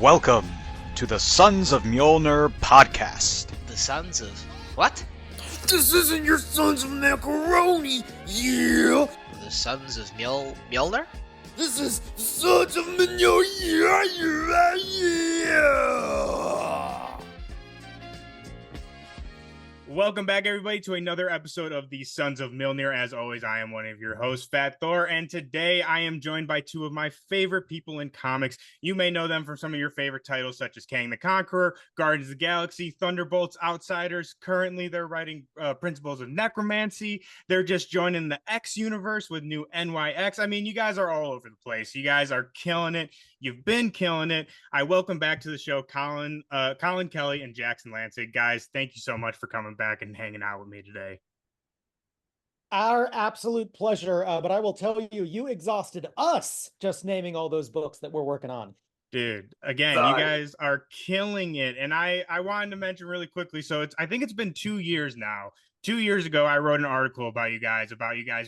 Welcome to the Sons of Mjolnir podcast. The Sons of... what? This isn't your Sons of Macaroni, yeah! The Sons of Mjolnir? This is Sons of Mjolnir, yeah! Welcome back, everybody, to another episode of the Sons of Mjolnir. As always, I am one of your hosts, Fat Thor, and today I am joined by two of my favorite people in comics. You may know them from some of your favorite titles, such as Kang the Conqueror, Guardians of the Galaxy, ThunderBolts, Outsiders. Currently, they're writing Principles of Necromancy. They're just joining the X universe with new NYX. I mean, you guys are all over the place. You guys are killing it. You've been killing it. I welcome back to the show collinkelly and Jackson Lansing. Guys, thank you so much for coming back and hanging out with me today. Our absolute pleasure, but I will tell you, you exhausted us just naming all those books that we're working on. Dude, again, you guys are killing it. And I wanted to mention really quickly, so I think it's been 2 years now. 2 years ago, I wrote an article about you guys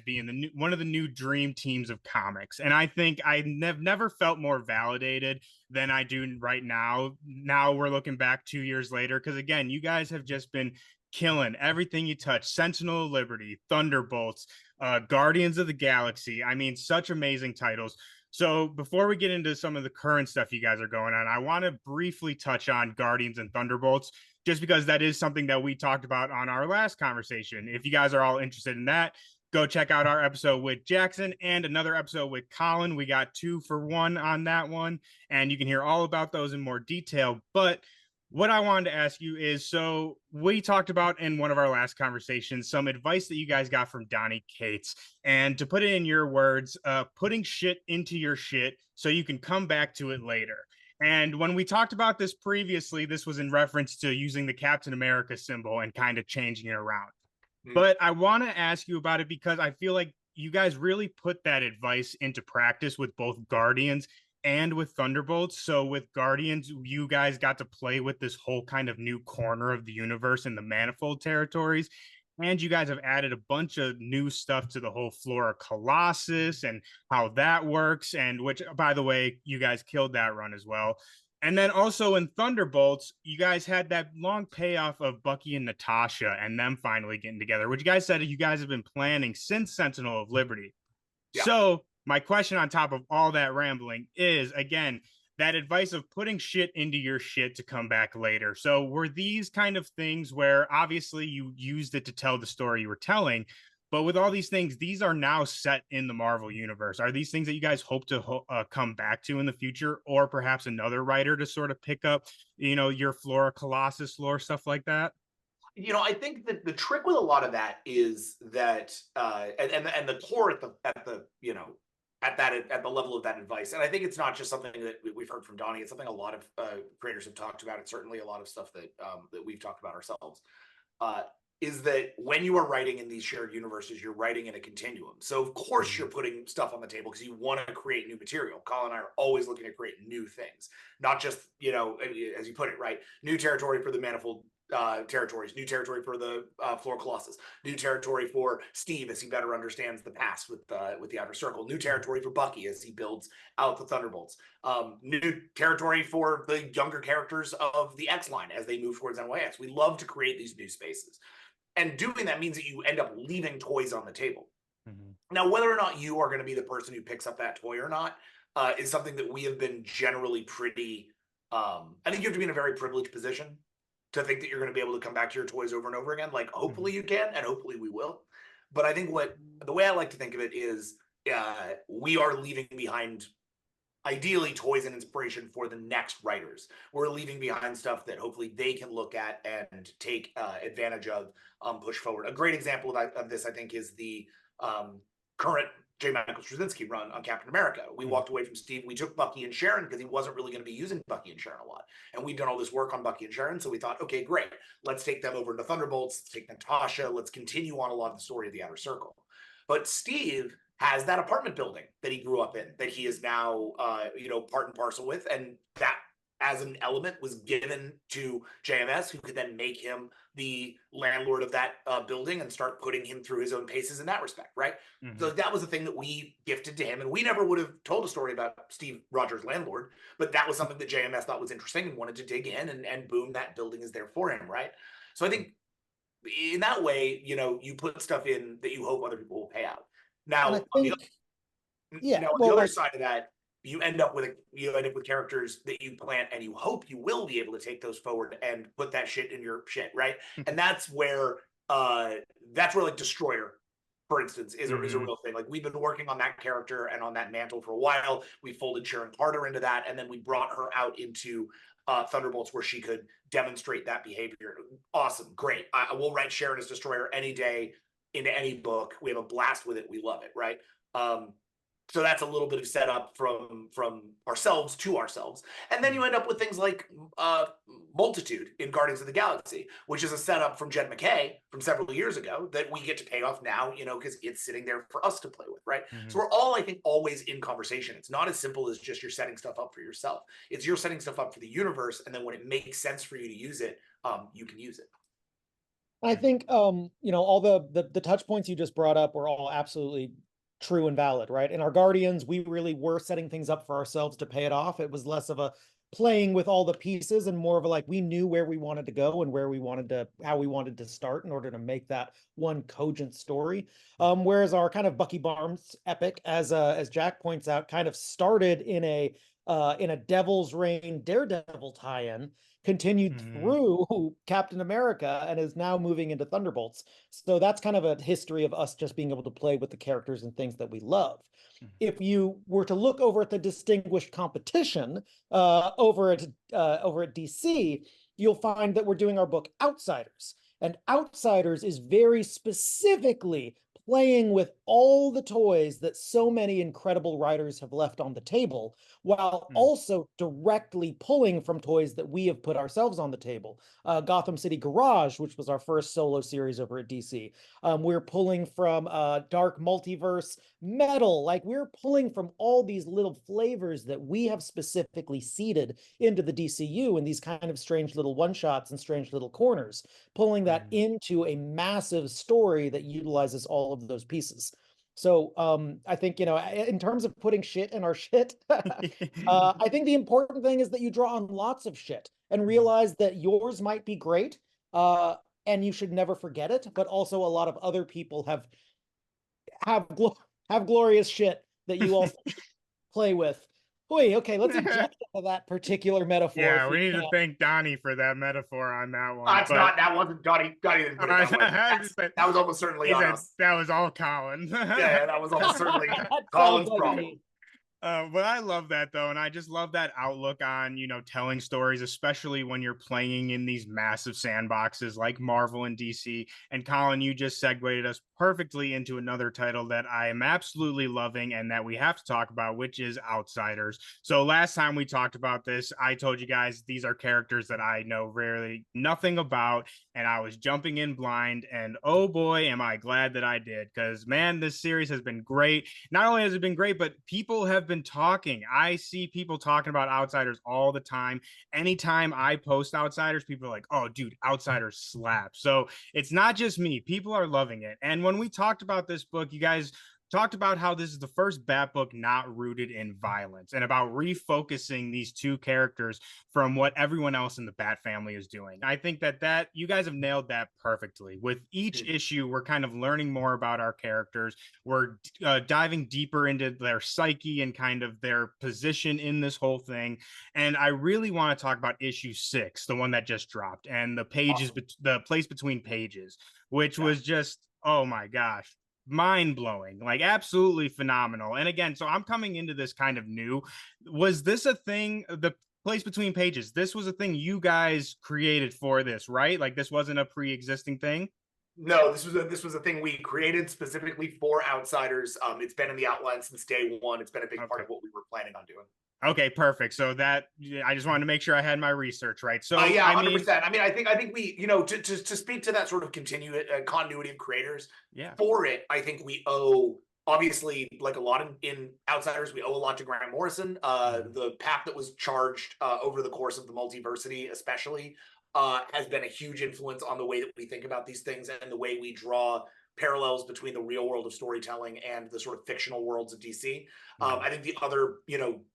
being one of the new dream teams of comics. And I think I have never felt more validated than I do right now. Now we're looking back 2 years later, because again, you guys have just been killing everything you touch. Sentinel of Liberty, ThunderBolts, Guardians of the Galaxy. I mean, such amazing titles. So before we get into some of the current stuff you guys are going on, I want to briefly touch on Guardians and ThunderBolts, just because that is something that we talked about on our last conversation. If you guys are all interested in that, go check out our episode with Jackson and another episode with Collin. We got 2 for 1 on that one, and you can hear all about those in more detail. But what I wanted to ask you is, so we talked about in one of our last conversations some advice that you guys got from Donny Cates, and to put it in your words, putting shit into your shit so you can come back to it later. And when we talked about this previously, this was in reference to using the Captain America symbol and kind of changing it around. But I want to ask you about it because I feel like you guys really put that advice into practice with both Guardians and with ThunderBolts. So with Guardians, you guys got to play with this whole kind of new corner of the universe in the Manifold territories. And you guys have added a bunch of new stuff to the whole Flora Colossus and how that works. And which, by the way, you guys killed that run as well. And then also in ThunderBolts, you guys had that long payoff of Bucky and Natasha and them finally getting together, which you guys said you guys have been planning since Sentinel of Liberty. Yeah. So my question on top of all that rambling is, again, that advice of putting shit into your shit to come back later. So were these kind of things where obviously you used it to tell the story you were telling, but with all these things, these are now set in the Marvel universe. Are these things that you guys hope to come back to in the future, or perhaps another writer to sort of pick up, your Flora Colossus lore, stuff like that? I think that the trick with a lot of that is that, and the core at the level of that advice, and I think it's not just something that we've heard from Donnie. It's something a lot of creators have talked about. It's certainly a lot of stuff that we've talked about ourselves. Is that when you are writing in these shared universes, you're writing in a continuum. So of course you're putting stuff on the table because you want to create new material. Colin and I are always looking to create new things, not just as you put it, right, new territory for the Manifold territories, new territory for the Flora Colossus, new territory for Steve as he better understands the past with the Outer Circle, new territory for Bucky as he builds out the Thunderbolts, new territory for the younger characters of the X line as they move towards NYX. We love to create these new spaces, and doing that means that you end up leaving toys on the table. Now, whether or not you are going to be the person who picks up that toy or not is something that we have been generally pretty I think you have to be in a very privileged position to think that you're going to be able to come back to your toys over and over again. Like, hopefully you can, and hopefully we will. But I think the way I like to think of it is we are leaving behind, ideally, toys and inspiration for the next writers. We're leaving behind stuff that hopefully they can look at and take advantage of, push forward. A great example of this, I think, is the current J. Michael Straczynski run on Captain America. We walked away from Steve. We took Bucky and Sharon because he wasn't really going to be using Bucky and Sharon a lot. And we've done all this work on Bucky and Sharon. So we thought, okay, great. Let's take them over to ThunderBolts. Let's take Natasha. Let's continue on a lot of the story of the Outer Circle. But Steve has that apartment building that he grew up in, that he is now, part and parcel with. And that as an element was given to JMS, who could then make him the landlord of that building and start putting him through his own paces in that respect, right? So that was the thing that we gifted to him, and we never would have told a story about Steve Rogers' landlord, but that was something that JMS thought was interesting and wanted to dig in, and boom, that building is there for him, right? So I think in that way, you know, you put stuff in that you hope other people will pay out. Now, And I think, on the other side of that, you end up with characters that you plant, and you hope you will be able to take those forward and put that shit in your shit, right? And that's where like Destroyer, for instance, is a real thing. Like, we've been working on that character and on that mantle for a while. We folded Sharon Carter into that, and then we brought her out into ThunderBolts, where she could demonstrate that behavior. Awesome, great. I will write Sharon as Destroyer any day into any book. We have a blast with it. We love it, right? So that's a little bit of setup from ourselves to ourselves. And then you end up with things like Multitude in Guardians of the Galaxy, which is a setup from Jed McKay from several years ago that we get to pay off now, you know, because it's sitting there for us to play with, right? So we're all, I think, always in conversation. It's not as simple as just you're setting stuff up for yourself. It's you're setting stuff up for the universe, and then when it makes sense for you to use it, you can use it. I think, you know, all the touch points you just brought up were all absolutely true and valid, right? In our Guardians, we really were setting things up for ourselves to pay it off. It was less of a playing with all the pieces and more of a, like, we knew where we wanted to go and how we wanted to start in order to make that one cogent story. Whereas our kind of Bucky Barnes epic, as Jack points out, kind of started in a Devil's Reign Daredevil tie-in, continued through Captain America, and is now moving into Thunderbolts. So that's kind of a history of us just being able to play with the characters and things that we love. If you were to look over at the distinguished competition over at DC, you'll find that we're doing our book Outsiders. And Outsiders is very specifically playing with all the toys that so many incredible writers have left on the table, while also directly pulling from toys that we have put ourselves on the table. Gotham City Garage, which was our first solo series over at DC. We're pulling from Dark Multiverse Metal. Like, we're pulling from all these little flavors that we have specifically seeded into the DCU in these kind of strange little one-shots and strange little corners, pulling that into a massive story that utilizes all of those pieces. So I think, you know, in terms of putting shit in our shit, I think the important thing is that you draw on lots of shit and realize that yours might be great, and you should never forget it, but also a lot of other people have glorious shit that you also play with. Boy, okay, let's inject into that particular metaphor. Yeah, we need to thank Donnie for that metaphor on that one. That wasn't Donnie didn't put it that way. That was almost certainly on us. That was all Collin. Yeah, that was almost certainly Collin's problem. But I love that, though, and I just love that outlook on, you know, telling stories, especially when you're playing in these massive sandboxes like Marvel and DC. And Collin, you just segued us perfectly into another title that I am absolutely loving and that we have to talk about, which is Outsiders. So last time we talked about this, I told you guys these are characters that I know really nothing about, and I was jumping in blind, and oh boy, am I glad that I did, because man, this series has been great. Not only has it been great, but people have been talking. I see people talking about Outsiders all the time. Anytime I post Outsiders, people are like, oh dude, Outsiders slap. So it's not just me, people are loving it. And when we talked about this book, you guys talked about how this is the first Bat book not rooted in violence, and about refocusing these two characters from what everyone else in the Bat family is doing. I think that you guys have nailed that perfectly. With each issue, we're kind of learning more about our characters. We're diving deeper into their psyche and kind of their position in this whole thing. And I really want to talk about issue 6, the one that just dropped, and the pages, the place between pages, which was just, oh my gosh, mind-blowing, like absolutely phenomenal. And again, so I'm coming into this kind of new. Was this a thing, the place between pages, this was a thing you guys created for this, right? Like, this wasn't a pre-existing thing? No, this was a thing we created specifically for Outsiders. It's been in the outline since day one. It's been a big part of what we were planning on doing. Okay, perfect. So that, I just wanted to make sure I had my research right. So yeah, 100%. I mean, I think we, you know, to speak to that sort of continuity of creators. Yeah. For it, I think we owe Obviously, like a lot in Outsiders, we owe a lot to Grant Morrison. The path that was charged over the course of the multiversity, especially, has been a huge influence on the way that we think about these things and the way we draw parallels between the real world of storytelling and the sort of fictional worlds of DC. I think the other,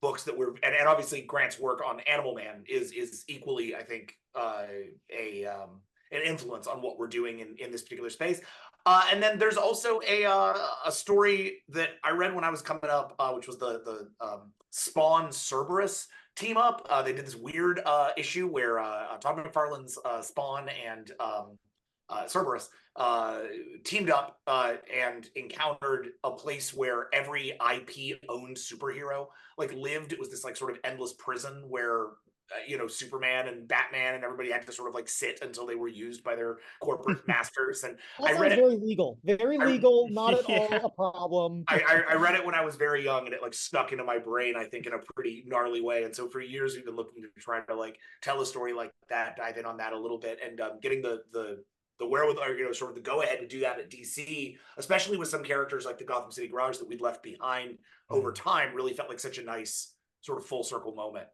books that were, and obviously Grant's work on Animal Man is equally, I think, an influence on what we're doing in this particular space. And then there's also a story that I read when I was coming up, which was the Spawn Cerberus team up. They did this weird issue where Todd McFarlane's Spawn and Cerberus teamed up and encountered a place where every IP owned superhero like lived. It was this like sort of endless prison where Superman and Batman and everybody had to sort of like sit until they were used by their corporate masters. And that sounds very legal, not at all a problem. I read it when I was very young, and it like stuck into my brain, I think, in a pretty gnarly way. And so for years we've been looking to try to like tell a story like that, dive in on that a little bit, and getting the wherewithal, sort of the go ahead to do that at DC, especially with some characters like the Gotham City Garage that we'd left behind over time, really felt like such a nice sort of full circle moment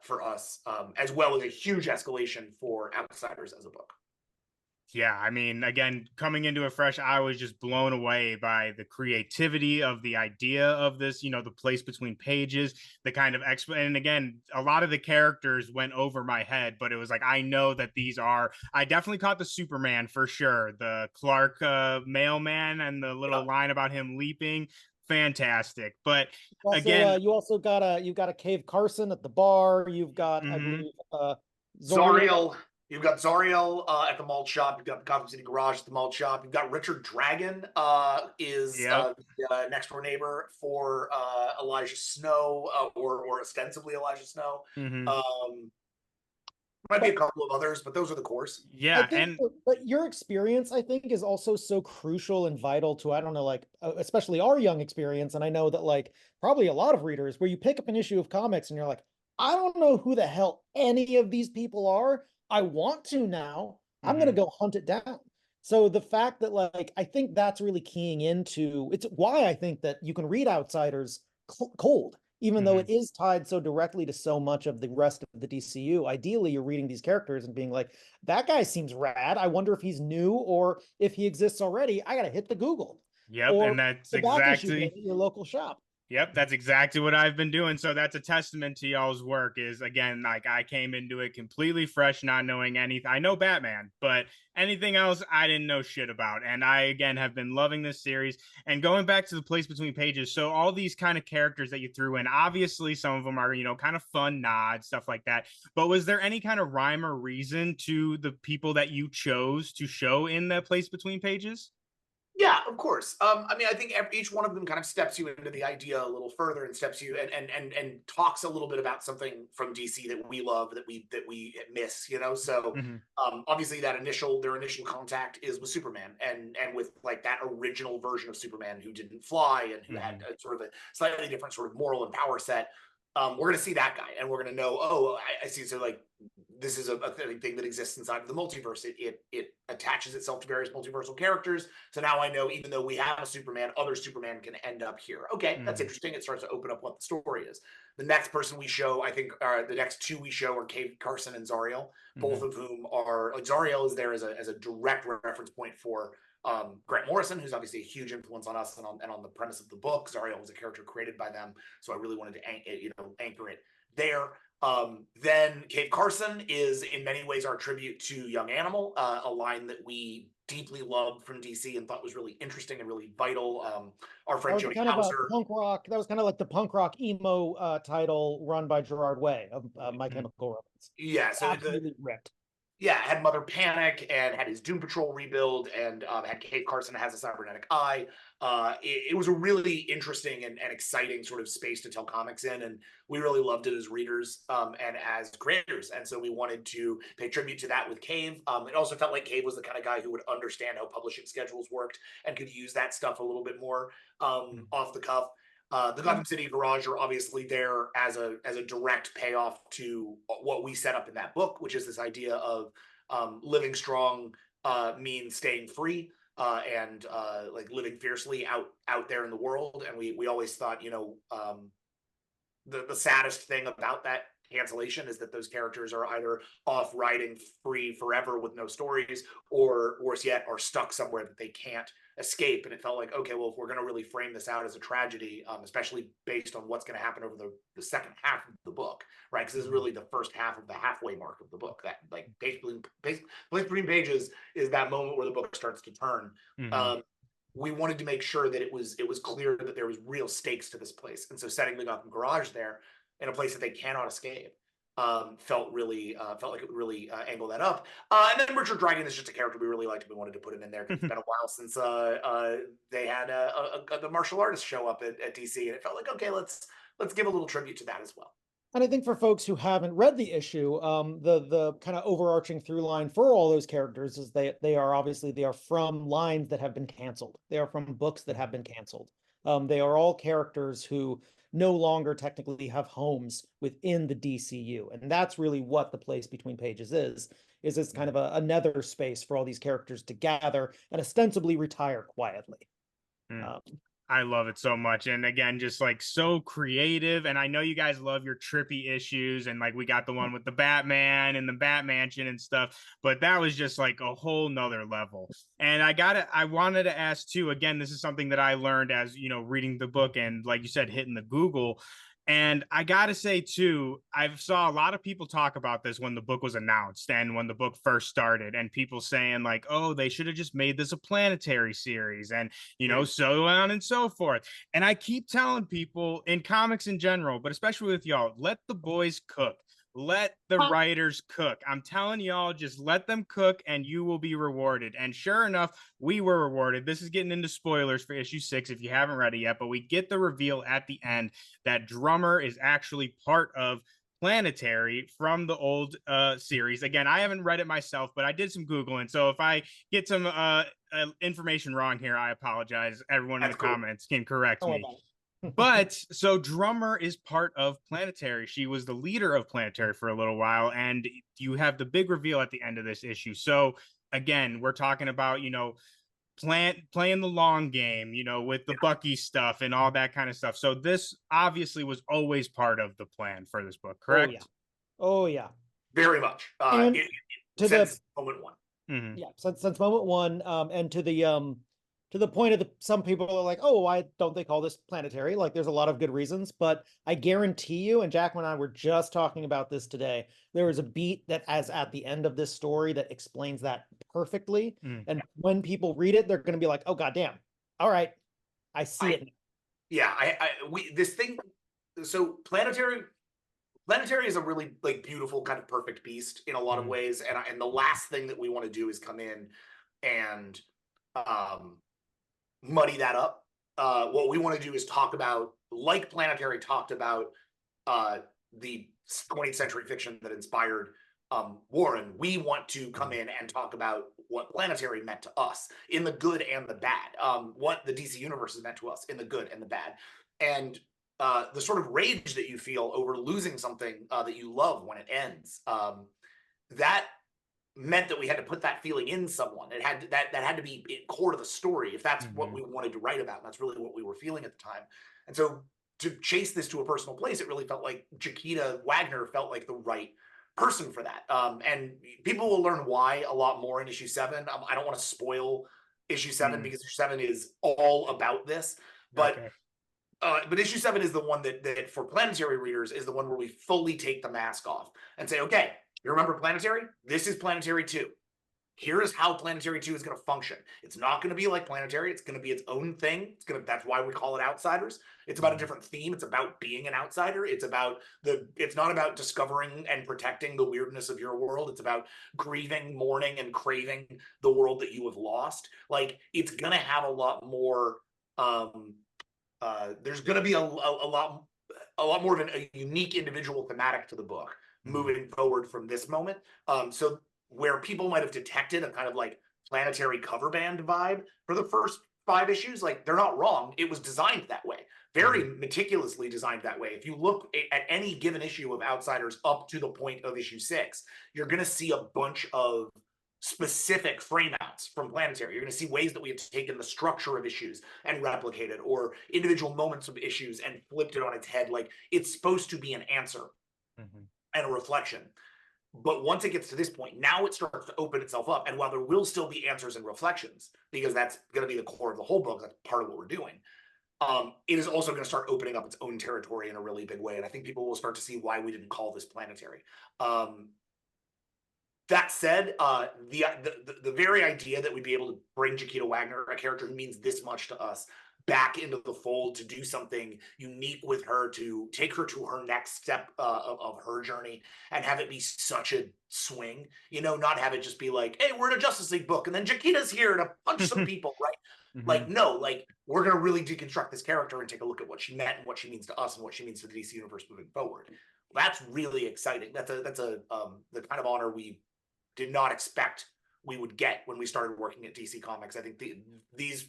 for us, as well as a huge escalation for Outsiders as a book. Yeah, I mean, again, coming into it fresh, I was just blown away by the creativity of the idea of this, the place between pages, the kind of and again, a lot of the characters went over my head, but it was like, I know that I definitely caught the Superman for sure, the Clark mailman and the little line about him leaping. Fantastic. But also, again, you've got a Cave Carson at the bar. You've got, I believe, Zariel. You've got Zariel at the malt shop. You've got the Gotham City Garage at the malt shop. You've got Richard Dragon is the next door neighbor for Elijah Snow, or ostensibly Elijah Snow. Might be a couple of others, but those are the cores. Yeah, but your experience, I think, is also so crucial and vital to, I don't know, like especially our young experience, and I know that like probably a lot of readers, where you pick up an issue of comics and you're like, I don't know who the hell any of these people are. I want to now. I'm gonna go hunt it down. So the fact that like I think that's really keying into it's why I think that you can read Outsiders cold. Even though it is tied so directly to so much of the rest of the DCU, ideally you're reading these characters and being like, that guy seems rad. I wonder if he's new or if he exists already. I got to hit the Google. Yep, and that's exactly your local shop. Yep, that's exactly what I've been doing. So that's a testament to y'all's work. Is again, like I came into it completely fresh, not knowing anything. I know Batman, but anything else I didn't know shit about. And I again have been loving this series. And going back to the place between pages, so all these kind of characters that you threw in, obviously some of them are, kind of fun nods, stuff like that. But was there any kind of rhyme or reason to the people that you chose to show in that place between pages? Yeah, of course. I mean, I think each one of them kind of steps you into the idea a little further and steps you and talks a little bit about something from DC that we love, that we miss, So obviously their initial contact is with Superman and with like that original version of Superman who didn't fly and who had a sort of a slightly different sort of moral and power set. We're going to see that guy and we're going to know, I see. So like, this is a thing that exists inside of the multiverse. It attaches itself to various multiversal characters. So now I know, even though we have a Superman, other Superman can end up here. Okay, that's interesting. It starts to open up what the story is. The next person we show, I think, the next two we show are Cave Carson and Zariel, both of whom are like Zariel is there as a direct reference point for Grant Morrison, who's obviously a huge influence on us and on the premise of the book. Zariel was a character created by them, so I really wanted to anchor it there. Then Cave Carson is in many ways our tribute to Young Animal, a line that we deeply loved from DC and thought was really interesting and really vital. Our friend Jody Hauser. That was kind of like the punk rock emo title run by Gerard Way of My Chemical Romance. Yeah, so absolutely ripped. Yeah, had Mother Panic and had his Doom Patrol rebuild and had Cave Carson has a cybernetic eye. It was a really interesting and exciting sort of space to tell comics in, and we really loved it as readers and as creators. And so we wanted to pay tribute to that with Cave. It also felt like Cave was the kind of guy who would understand how publishing schedules worked and could use that stuff a little bit more off the cuff. The Gotham City Garage are obviously there as a direct payoff to what we set up in that book, which is this idea of living strong means staying free. and like living fiercely out there in the world. And we always thought, the saddest thing about that cancellation is that those characters are either off riding free forever with no stories, or worse yet, are stuck somewhere that they can't escape. And it felt like, okay, well, if we're going to really frame this out as a tragedy, especially based on what's going to happen over the second half of the book, right? Because this is really the first half of the halfway mark of the book. That like basically between pages is that moment where the book starts to turn. We wanted to make sure that it was clear that there was real stakes to this place, and so setting the Gotham Garage there in a place that they cannot escape felt like it would really angle that up. And then Richard Dragon is just a character we really liked. We wanted to put him in there because it's been a while since they had the martial artist show up at DC, and it felt like, okay, let's give a little tribute to that as well. And I think for folks who haven't read the issue, the kind of overarching through line for all those characters is they are from lines that have been canceled. They are from books that have been canceled. They are all characters who no longer technically have homes within the DCU. And that's really what the place between pages is it's kind of a nether space for all these characters to gather and ostensibly retire quietly. I love it so much. And again, just like so creative. And I know you guys love your trippy issues. And like we got the one with the Batman and the Batmansion and stuff, but that was just like a whole nother level. And I wanted to ask too, again, this is something that I learned as, reading the book and like you said, hitting the Google. And I got to say, too, I saw a lot of people talk about this when the book was announced and when the book first started, and people saying like, oh, they should have just made this a planetary series and, so on and so forth. And I keep telling people in comics in general, but especially with y'all, let the boys cook. Let the writers cook. I'm telling y'all, just let them cook and you will be rewarded. And sure enough, we were rewarded. This is getting into spoilers for issue 6 if you haven't read it yet, but we get the reveal at the end that Drummer is actually part of Planetary from the old series. Again, I haven't read it myself, but I did some Googling. So if I get some information wrong here, I apologize. Everyone in the comments can correct me. But so Drummer is part of Planetary. She was the leader of Planetary for a little while, and you have the big reveal at the end of this issue. So again, we're talking about, playing the long game, with the Bucky stuff and all that kind of stuff. So this obviously was always part of the plan for this book, correct? Oh yeah. Very much. Since moment one. Mm-hmm. Yeah, since moment one, and to the point of some people are like, oh, why don't they call this Planetary? Like, there's a lot of good reasons, but I guarantee you, and Jack and I were just talking about this today, there is a beat that as at the end of this story that explains that perfectly. And when people read it, they're going to be like, oh, goddamn. All right. I see it. Yeah. So Planetary is a really like beautiful kind of perfect beast in a lot of ways. And the last thing that we want to do is come in and, muddy that up. What we want to do is talk about, like Planetary talked about the 20th century fiction that inspired Warren. We want to come in and talk about what Planetary meant to us in the good and the bad, what the DC universe has meant to us in the good and the bad, and the sort of rage that you feel over losing something that you love when it ends. That meant that we had to put that feeling in someone. It had that had to be core to the story if that's what we wanted to write about. And that's really what we were feeling at the time. And so to chase this to a personal place, it really felt like Chiquita Wagner felt like the right person for that. And people will learn why a lot more in issue 7. I don't want to spoil issue 7 because issue 7 is all about this. But but issue 7 is the one that for Planetary readers is the one where we fully take the mask off and say, okay, you remember Planetary? This is Planetary 2. Here is how Planetary 2 is going to function. It's not going to be like Planetary. It's going to be its own thing. That's why we call it Outsiders. It's about a different theme. It's about being an outsider. It's not about discovering and protecting the weirdness of your world. It's about grieving, mourning, and craving the world that you have lost. Like, it's going to have a lot more, there's going to be a lot more of a unique individual thematic to the book moving forward from this moment. So where people might have detected a kind of like Planetary cover band vibe for the first 5 issues, like, they're not wrong. It was designed that way, very meticulously designed that way. If you look at any given issue of Outsiders up to the point of issue 6, you're going to see a bunch of specific frame outs from Planetary. You're going to see ways that we have taken the structure of issues and replicated, or individual moments of issues and flipped it on its head. Like, it's supposed to be an answer and a reflection. But once it gets to this point, now it starts to open itself up. And while there will still be answers and reflections, because that's going to be the core of the whole book, that's part of what we're doing, it is also going to start opening up its own territory in a really big way. And I think people will start to see why we didn't call this Planetary. That said, the very idea that we'd be able to bring Chiquita Wagner, a character who means this much to us, back into the fold to do something unique with her, to take her to her next step of her journey, and have it be such a swing, not have it just be like, hey, we're in a Justice League book and then Chiquita's here to punch some people, right? Like, no, like, we're going to really deconstruct this character and take a look at what she meant and what she means to us and what she means to the DC universe moving forward. That's really exciting. That's the kind of honor we did not expect we would get when we started working at DC Comics. I think these,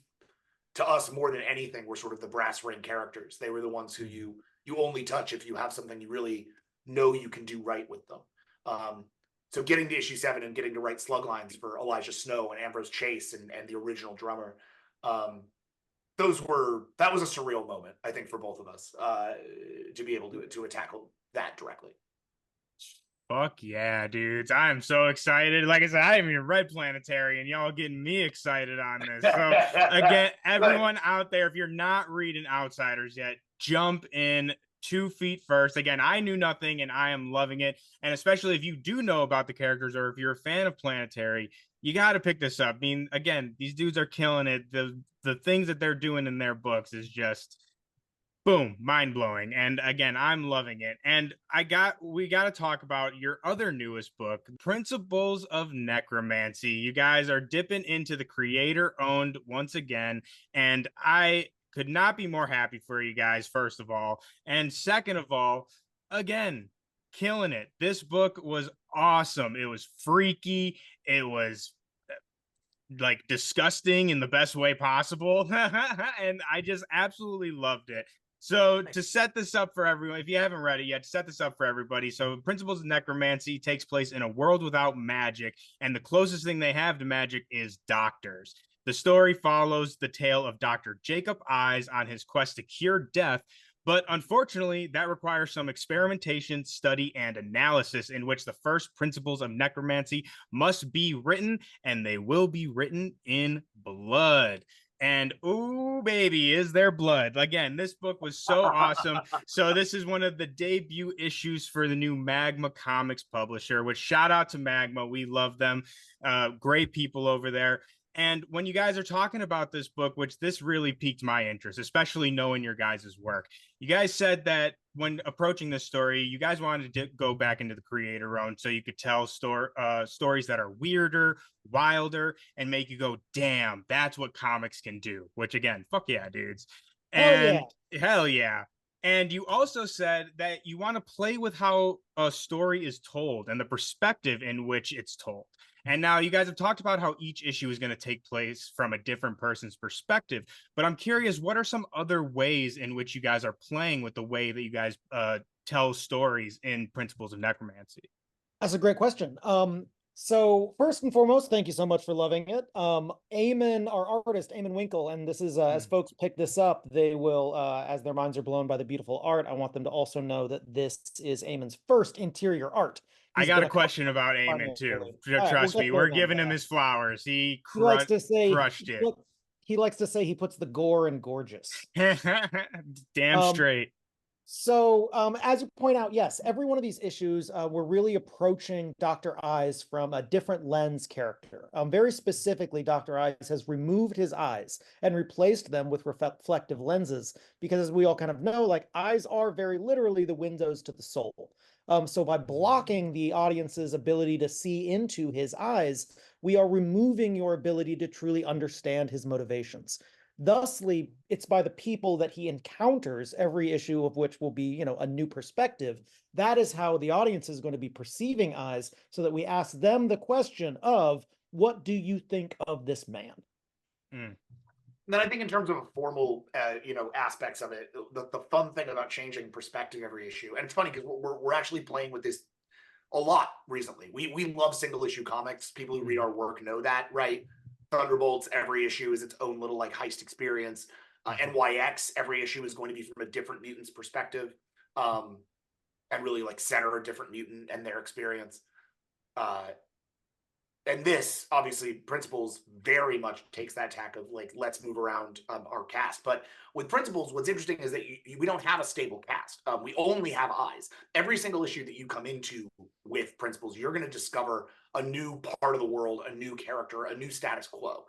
to us, more than anything, were sort of the brass ring characters. They were the ones who you only touch if you have something you really know you can do right with them. So getting to issue 7 and getting to write slug lines for Elijah Snow and Ambrose Chase and the original drummer, that was a surreal moment, I think, for both of us, to be able to tackle that directly. Fuck yeah, dudes. I'm so excited. Like I said, I haven't even read Planetary, and y'all getting me excited on this. So, again, everyone out there, if you're not reading Outsiders yet, jump in 2 feet first. Again, I knew nothing, and I am loving it. And especially if you do know about the characters, or if you're a fan of Planetary, you got to pick this up. I mean, again, these dudes are killing it. The things that they're doing in their books is just... boom, mind-blowing. And again, I'm loving it. And we got to talk about your other newest book, Principles of Necromancy. You guys are dipping into the creator-owned once again, and I could not be more happy for you guys, first of all. And second of all, again, killing it. This book was awesome. It was freaky. It was like disgusting in the best way possible. And I just absolutely loved it. So to set this up for everyone, if you haven't read it yet, set this up for everybody. So Principles of Necromancy takes place in a world without magic, and the closest thing they have to magic is doctors. The story follows the tale of Dr. Jacob Eyes on his quest to cure death, but unfortunately, that requires some experimentation, study, and analysis, in which the first principles of necromancy must be written, and they will be written in blood. And ooh, baby, is there blood? Again, this book was so awesome. So this is one of the debut issues for the new Magma Comics publisher, which shout out to Magma. We love them. Great people over there. And when you guys are talking about this book, which this really piqued my interest, especially knowing your guys' work, you guys said that when approaching this story, you guys wanted to go back into the creator own so you could tell stories that are weirder, wilder, and make you go, damn, that's what comics can do. Which, again, fuck yeah, dudes. And hell yeah. And you also said that you want to play with how a story is told and the perspective in which it's told. And now you guys have talked about how each issue is going to take place from a different person's perspective. But I'm curious, what are some other ways in which you guys are playing with the way that you guys tell stories in Principles of Necromancy? That's a great question. So first and foremost, thank you so much for loving it. Eamon, our artist, Eamon Winkle, and this is, as folks pick this up, they will, as their minds are blown by the beautiful art, I want them to also know that this is Eamon's first interior art. I got a question about Eamon too. Trust me, we're giving him his flowers. He likes to say crushed it. He likes to say he puts the gore in gorgeous. Damn straight. So, as you point out, yes, every one of these issues, we're really approaching Dr. Eyes from a different lens character. Very specifically, Dr. Eyes has removed his eyes and replaced them with reflective lenses, because as we all kind of know, like, eyes are very literally the windows to the soul. So by blocking the audience's ability to see into his eyes, we are removing your ability to truly understand his motivations. Thusly, it's by the people that he encounters, every issue of which will be, a new perspective. That is how the audience is going to be perceiving Eyes, so that we ask them the question of, what do you think of this man? Then I think in terms of formal, aspects of it, the fun thing about changing perspective every issue, and it's funny because we're actually playing with this a lot recently. We love single issue comics. People who read our work know that, right? ThunderBolts, every issue is its own little like heist experience. NYX, every issue is going to be from a different mutant's perspective, and really like center a different mutant and their experience. And this obviously Principles very much takes that tack of like, let's move around our cast. But with Principles, what's interesting is that we don't have a stable cast. We only have eyes. Every single issue that you come into with Principles, you're going to discover a new part of the world, a new character, a new status quo.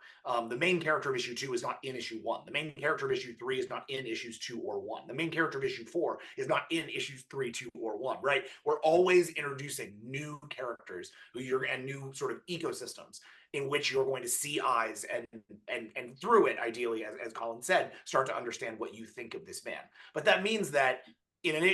The main character of issue 2 is not in issue 1. The main character of issue 3 is not in issues 2 or 1. The main character of issue 4 is not in issues 3, 2, or 1, right? We're always introducing new characters and new sort of ecosystems in which you're going to see eyes and through it, ideally, as Collin said, start to understand what you think of this man. But that means that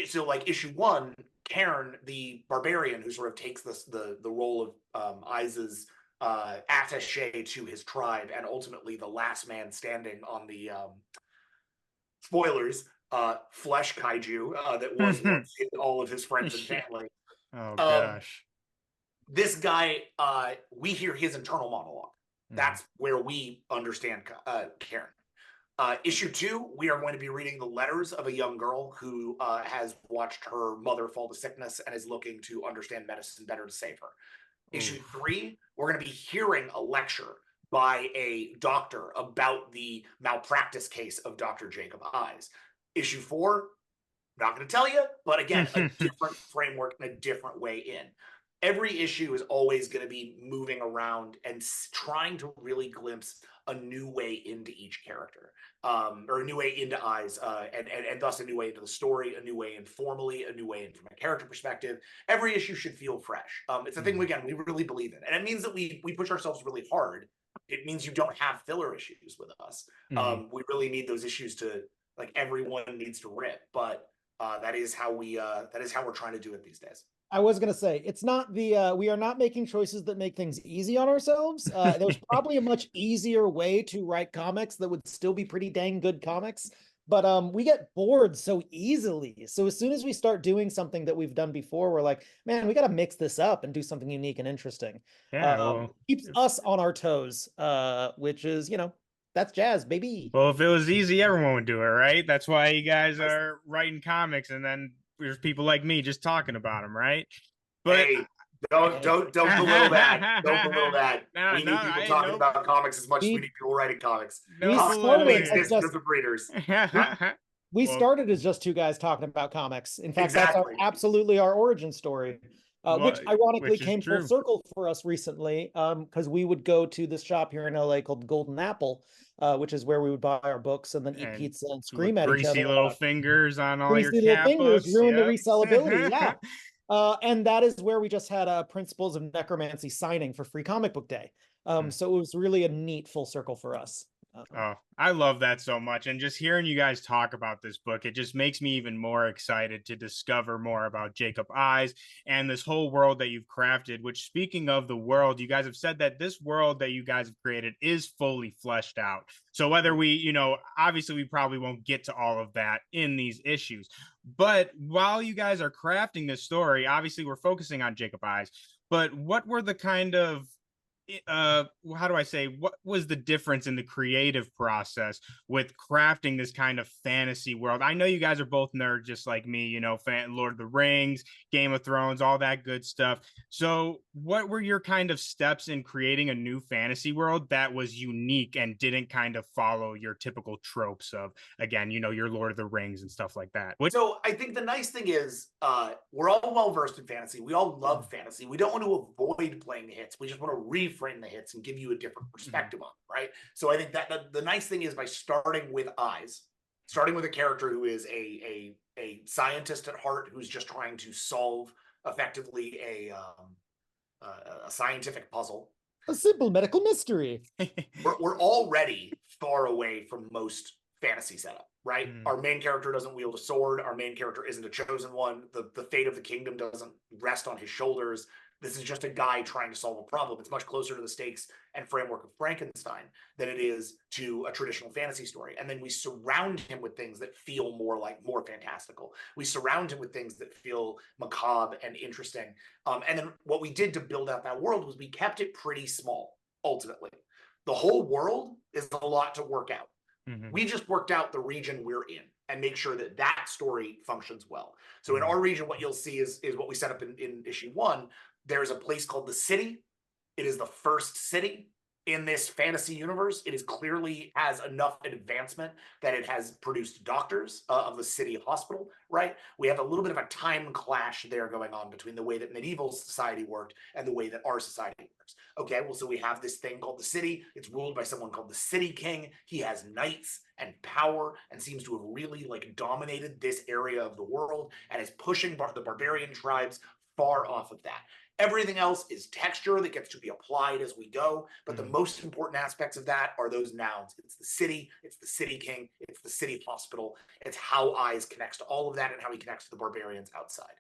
so like issue 1, Cairn, the barbarian who sort of takes the role of Eyes' attaché to his tribe and ultimately the last man standing on the spoilers, flesh kaiju that was once all of his friends and family. Oh gosh. This guy, we hear his internal monologue. That's where we understand Cairn. Issue 2, we are going to be reading the letters of a young girl who has watched her mother fall to sickness and is looking to understand medicine better to save her. Issue 3, we're going to be hearing a lecture by a doctor about the malpractice case of Dr. Jacob Eyes. Issue 4, not going to tell you, but again, a different framework and a different way in. Every issue is always going to be moving around and trying to really glimpse a new way into each character, or a new way into Eyes, and thus a new way into the story, a new way informally, a new way in from a character perspective. Every issue should feel fresh. It's a thing, again, we really believe in. And it means that we push ourselves really hard. It means you don't have filler issues with us. We really need those issues to, like, everyone needs to rip. But that is how we're trying to do it these days. I was going to say, it's not the, we are not making choices that make things easy on ourselves. There's probably a much easier way to write comics that would still be pretty dang good comics, but we get bored so easily. So as soon as we start doing something that we've done before, we're like, man, we got to mix this up and do something unique and interesting. Yeah, keeps us on our toes, which is, that's jazz, baby. Well, if it was easy, everyone would do it, right? That's why you guys are writing comics, and then there's people like me just talking about them, right? But hey, don't belittle that. Don't belittle that. No, we need people talking about comics as much as we need people writing comics. We started as just two guys talking about comics. In fact, that's absolutely our origin story. Which ironically came full circle for us recently, because we would go to this shop here in LA called Golden Apple, which is where we would buy our books and then eat pizza and scream at each other. Greasy little fingers on all your greasy little fingers books. Ruin the resellability, yeah. And that is where we just had a Principles of Necromancy signing for Free Comic Book Day. So it was really a neat full circle for us. Oh, I love that so much. And just hearing you guys talk about this book, it just makes me even more excited to discover more about Jacob Eyes and this whole world that you've crafted, which, speaking of the world, you guys have said that this world that you guys have created is fully fleshed out. So whether we, obviously we probably won't get to all of that in these issues, but while you guys are crafting this story, obviously we're focusing on Jacob Eyes, but what were the kind of how do I say, what was the difference in the creative process with crafting this kind of fantasy world? I know you guys are both nerds just like me, Lord of the Rings, Game of Thrones, all that good stuff. So what were your kind of steps in creating a new fantasy world that was unique and didn't kind of follow your typical tropes of, again, your Lord of the Rings and stuff like that? So I think the nice thing is we're all well versed in fantasy. We all love fantasy. We don't want to avoid playing the hits. We just want to reframe the hits and give you a different perspective on it, right? So I think that the nice thing is, by starting with Eyes, starting with a character who is a scientist at heart, who's just trying to solve effectively a scientific puzzle, a simple medical mystery. we're already far away from most fantasy setup, right? Our main character doesn't wield a sword. Our main character isn't a chosen one. The fate of the kingdom doesn't rest on his shoulders. This is just a guy trying to solve a problem. It's much closer to the stakes and framework of Frankenstein than it is to a traditional fantasy story. And then we surround him with things that feel more fantastical. We surround him with things that feel macabre and interesting. And then what we did to build out that world was we kept it pretty small, ultimately. The whole world is a lot to work out. We just worked out the region we're in and make sure that that story functions well. So in our region, what you'll see is what we set up in issue 1. There's a place called the City. It is the first city in this fantasy universe. It is clearly has enough advancement that it has produced doctors of the city hospital, right? We have a little bit of a time clash there going on between the way that medieval society worked and the way that our society works. Okay, well, so we have this thing called the City. It's ruled by someone called the City King. He has knights and power and seems to have really dominated this area of the world and is pushing the barbarian tribes far off of that. Everything else is texture that gets to be applied as we go. But the most important aspects of that are those nouns. It's the city, it's the City King, it's the city hospital. It's how Eyes connects to all of that and how he connects to the barbarians outside.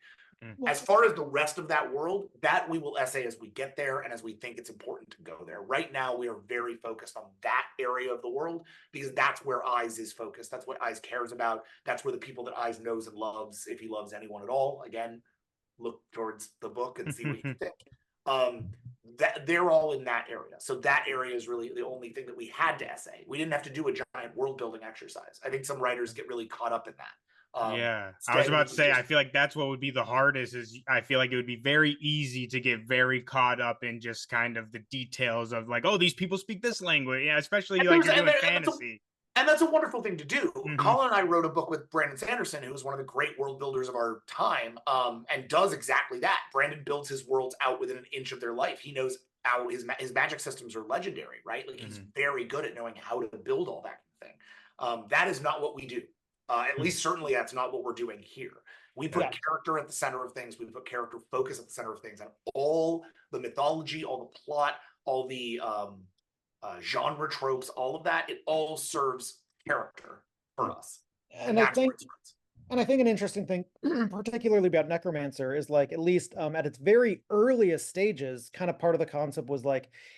As far as the rest of that world, that we will essay as we get there and as we think it's important to go there. Right now, we are very focused on that area of the world because that's where Eyes is focused. That's what Eyes cares about. That's where the people that Eyes knows and loves, if he loves anyone at all, again, look towards the book and see what you think. That they're all in that area. So that area is really the only thing that we had to essay. We didn't have to do a giant world building exercise. I think some writers get really caught up in that. Yeah, I was about to say, I feel like that's what would be the hardest is I feel like it would be very easy to get very caught up in just kind of the details of oh, these people speak this language. Yeah, especially you're doing fantasy. And that's a wonderful thing to do. Colin and I wrote a book with Brandon Sanderson, who is one of the great world builders of our time, and does exactly that. Brandon builds his worlds out within an inch of their life. He knows how his magic systems are legendary, right? He's very good at knowing how to build all that thing. That is not what we do. At least certainly that's not what we're doing here. We put character at the center of things. We put character focus at the center of things. And all the mythology, all the plot, all the genre tropes, all of that, it all serves character for us. And I think an interesting thing, particularly about Necromancer, is at least at its very earliest stages, kind of part of the concept was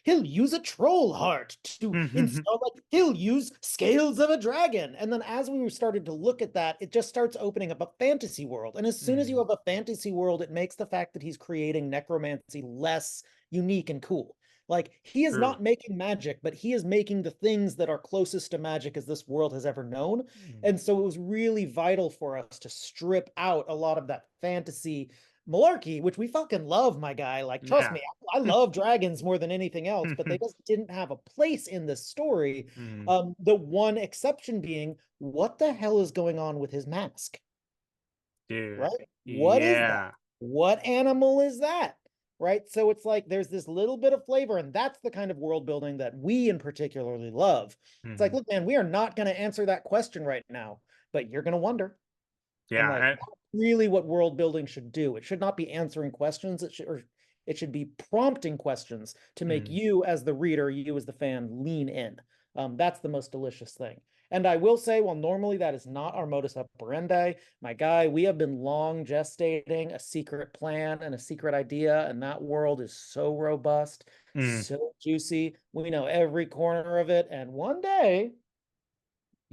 he'll use a troll heart to install, he'll use scales of a dragon. And then as we started to look at that, it just starts opening up a fantasy world. And as soon as you have a fantasy world, it makes the fact that he's creating necromancy less unique and cool. He is not making magic, but he is making the things that are closest to magic as this world has ever known. And so it was really vital for us to strip out a lot of that fantasy malarkey, which we fucking love, my guy. Trust me, I love dragons more than anything else, but they just didn't have a place in this story. The one exception being, what the hell is going on with his mask? Dude. Right? What is that? What animal is that? Right. So it's there's this little bit of flavor, and that's the kind of world building that we in particularly love. It's look, man, we are not going to answer that question right now, but you're going to wonder. Yeah. That's really what world building should do. It should not be answering questions. It should be prompting questions to make you as the reader, you as the fan, lean in. That's the most delicious thing. And I will say, while normally that is not our modus operandi, my guy, we have been long gestating a secret plan and a secret idea, and that world is so robust, so juicy. We know every corner of it, and one day,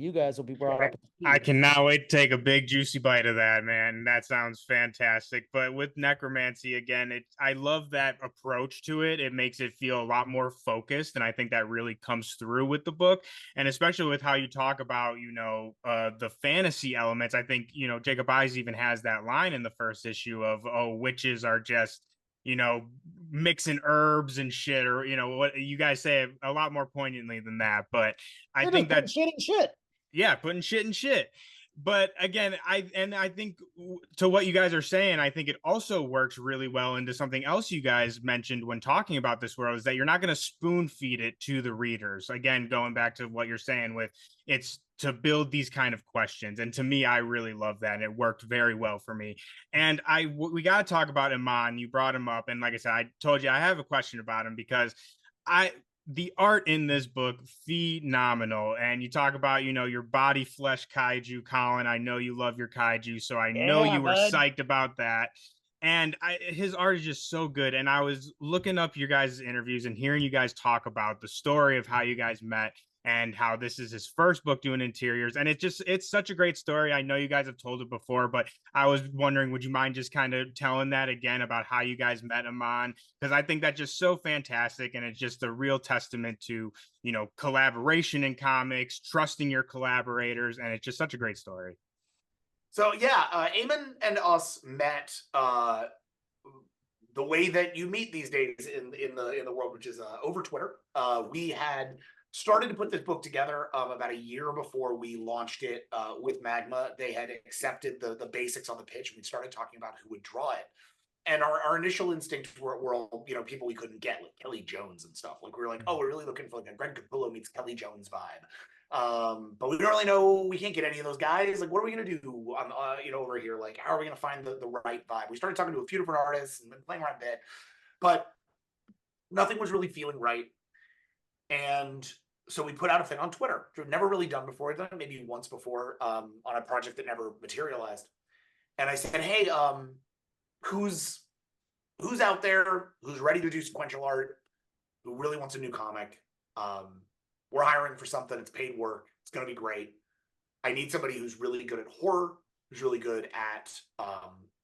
you guys will be brought up. I cannot wait to take a big juicy bite of that, man. That sounds fantastic. But with Necromancy, again, I love that approach to it. It makes it feel a lot more focused, and I think that really comes through with the book. And especially with how you talk about, the fantasy elements. I think, Jacob Eyes even has that line in the first issue of, oh, witches are just mixing herbs and shit, or what you guys say a lot more poignantly than that. But I think that shit and shit. Yeah, putting shit in shit. But again, I think to what you guys are saying, I think it also works really well into something else you guys mentioned when talking about this world, is that you're not going to spoon feed it to the readers. Again, going back to what you're saying with it's to build these kind of questions. And to me, I really love that. And it worked very well for me. And we got to talk about Eamon. You brought him up. And like I said, I told you I have a question about him because the art in this book, phenomenal. And you talk about, your body flesh kaiju, Colin. I know you love your kaiju, so I know you were psyched about that. And his art is just so good. And I was looking up your guys' interviews and hearing you guys talk about the story of how you guys met and how this is his first book doing interiors. And it's such a great story. I know you guys have told it before, but I was wondering, would you mind just kind of telling that again about how you guys met Eamon? Because I think that's just so fantastic. And it's just a real testament to, you know, collaboration in comics, trusting your collaborators. And it's just such a great story. So yeah, Eamon and us met the way that you meet these days in the world, which is over Twitter. We had started to put this book together about a year before we launched it with Magma. They had accepted the basics on the pitch. We started talking about who would draw it. And our initial instincts were all, you know, people we couldn't get, like Kelly Jones and stuff. Like we were like, oh, we're really looking for like a Greg Capullo meets Kelly Jones vibe. But we don't really know, we can't get any of those guys. Like, what are we going to do on, you know, over here? Like, how are we going to find the right vibe? We started talking to a few different artists and been playing around a bit, but nothing was really feeling right. And so we put out a thing on Twitter, which we've never really done before. I've done it maybe once before on a project that never materialized. And I said, hey, who's out there, who's ready to do sequential art, who really wants a new comic? We're hiring for something. It's paid work. It's going to be great. I need somebody who's really good at horror, who's really good at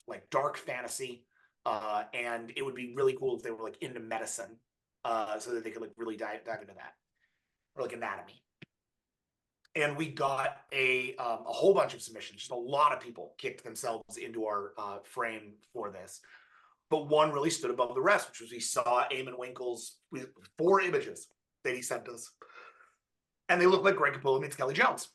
like dark fantasy. And it would be really cool if they were like into medicine so that they could like really dive into that, or like anatomy. And we got a whole bunch of submissions. Just a lot of people kicked themselves into our frame for this. But one really stood above the rest, which was we saw Eamon Winkle's 4 images that he sent us. And they look like Greg Capullo meets Kelly Jones.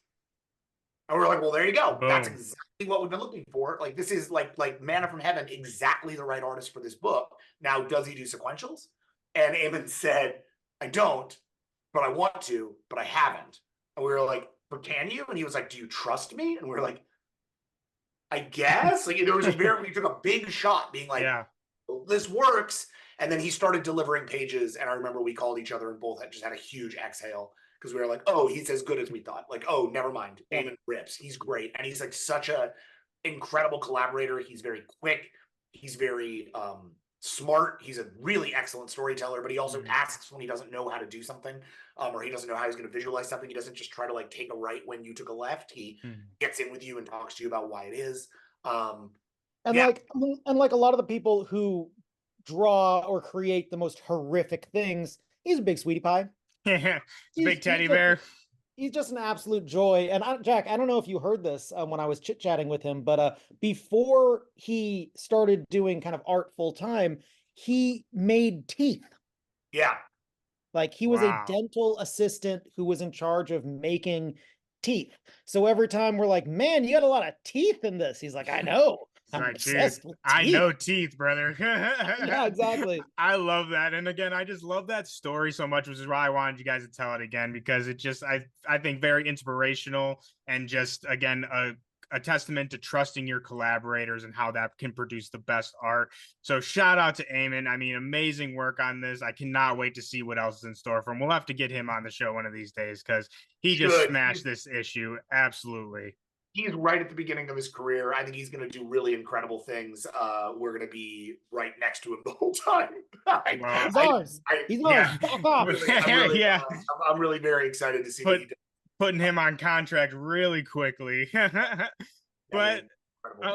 And we're like, well, there you go. Boom. That's exactly what we've been looking for. Like, this is like manna from heaven, exactly the right artist for this book. Now, does he do sequentials? And Eamon said, I don't, but I want to, but I haven't. And we were like, but can you? And he was like, do you trust me? And we were like, I guess. Like, it was just very, we took a big shot being like, yeah, well, this works. And then he started delivering pages. And I remember we called each other and both just had a huge exhale. Because we were like, oh, he's as good as we thought. Like, oh, never mind. Eamon rips. He's great. And he's like such a incredible collaborator. He's very quick. He's very smart. He's a really excellent storyteller, but he also asks when he doesn't know how to do something, or he doesn't know how he's going to visualize something. He doesn't just try to like take a right when you took a left. He gets in with you and talks to you about why it is. Like a lot of the people who draw or create the most horrific things, he's a big sweetie pie. Yeah, big teddy bear. He's just an absolute joy. And Jack, I don't know if you heard this when I was chit-chatting with him, but before he started doing kind of art full time, he made teeth. Yeah. Like he was a dental assistant who was in charge of making teeth. So every time we're like, man, you got a lot of teeth in this. He's like, I know. I'm obsessed with teeth. I know teeth, brother. Yeah, exactly. I love that. And again, I just love that story so much, which is why I wanted you guys to tell it again, because it just, I think very inspirational and just, again, a testament to trusting your collaborators and how that can produce the best art. So shout out to Eamon. I mean, amazing work on this. I cannot wait to see what else is in store for him. We'll have to get him on the show one of these days because he just smashed this issue. Absolutely. He's right at the beginning of his career. I think he's going to do really incredible things. We're going to be right next to him the whole time. He's ours. He's ours. I'm really very excited to see what he does. Putting him on contract really quickly. But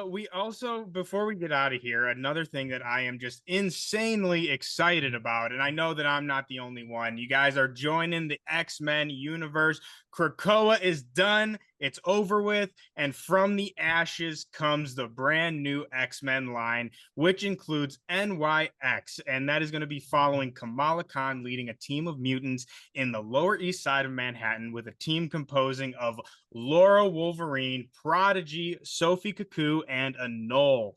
we also, before we get out of here, another thing that I am just insanely excited about, and I know that I'm not the only one. You guys are joining the X-Men universe. Krakoa is done. It's over with. And from the ashes comes the brand new X-Men line, which includes NYX. And that is going to be following Kamala Khan leading a team of mutants in the Lower East Side of Manhattan with a team composing of Laura Wolverine, Prodigy, Sophie Cuckoo, and a Knoll.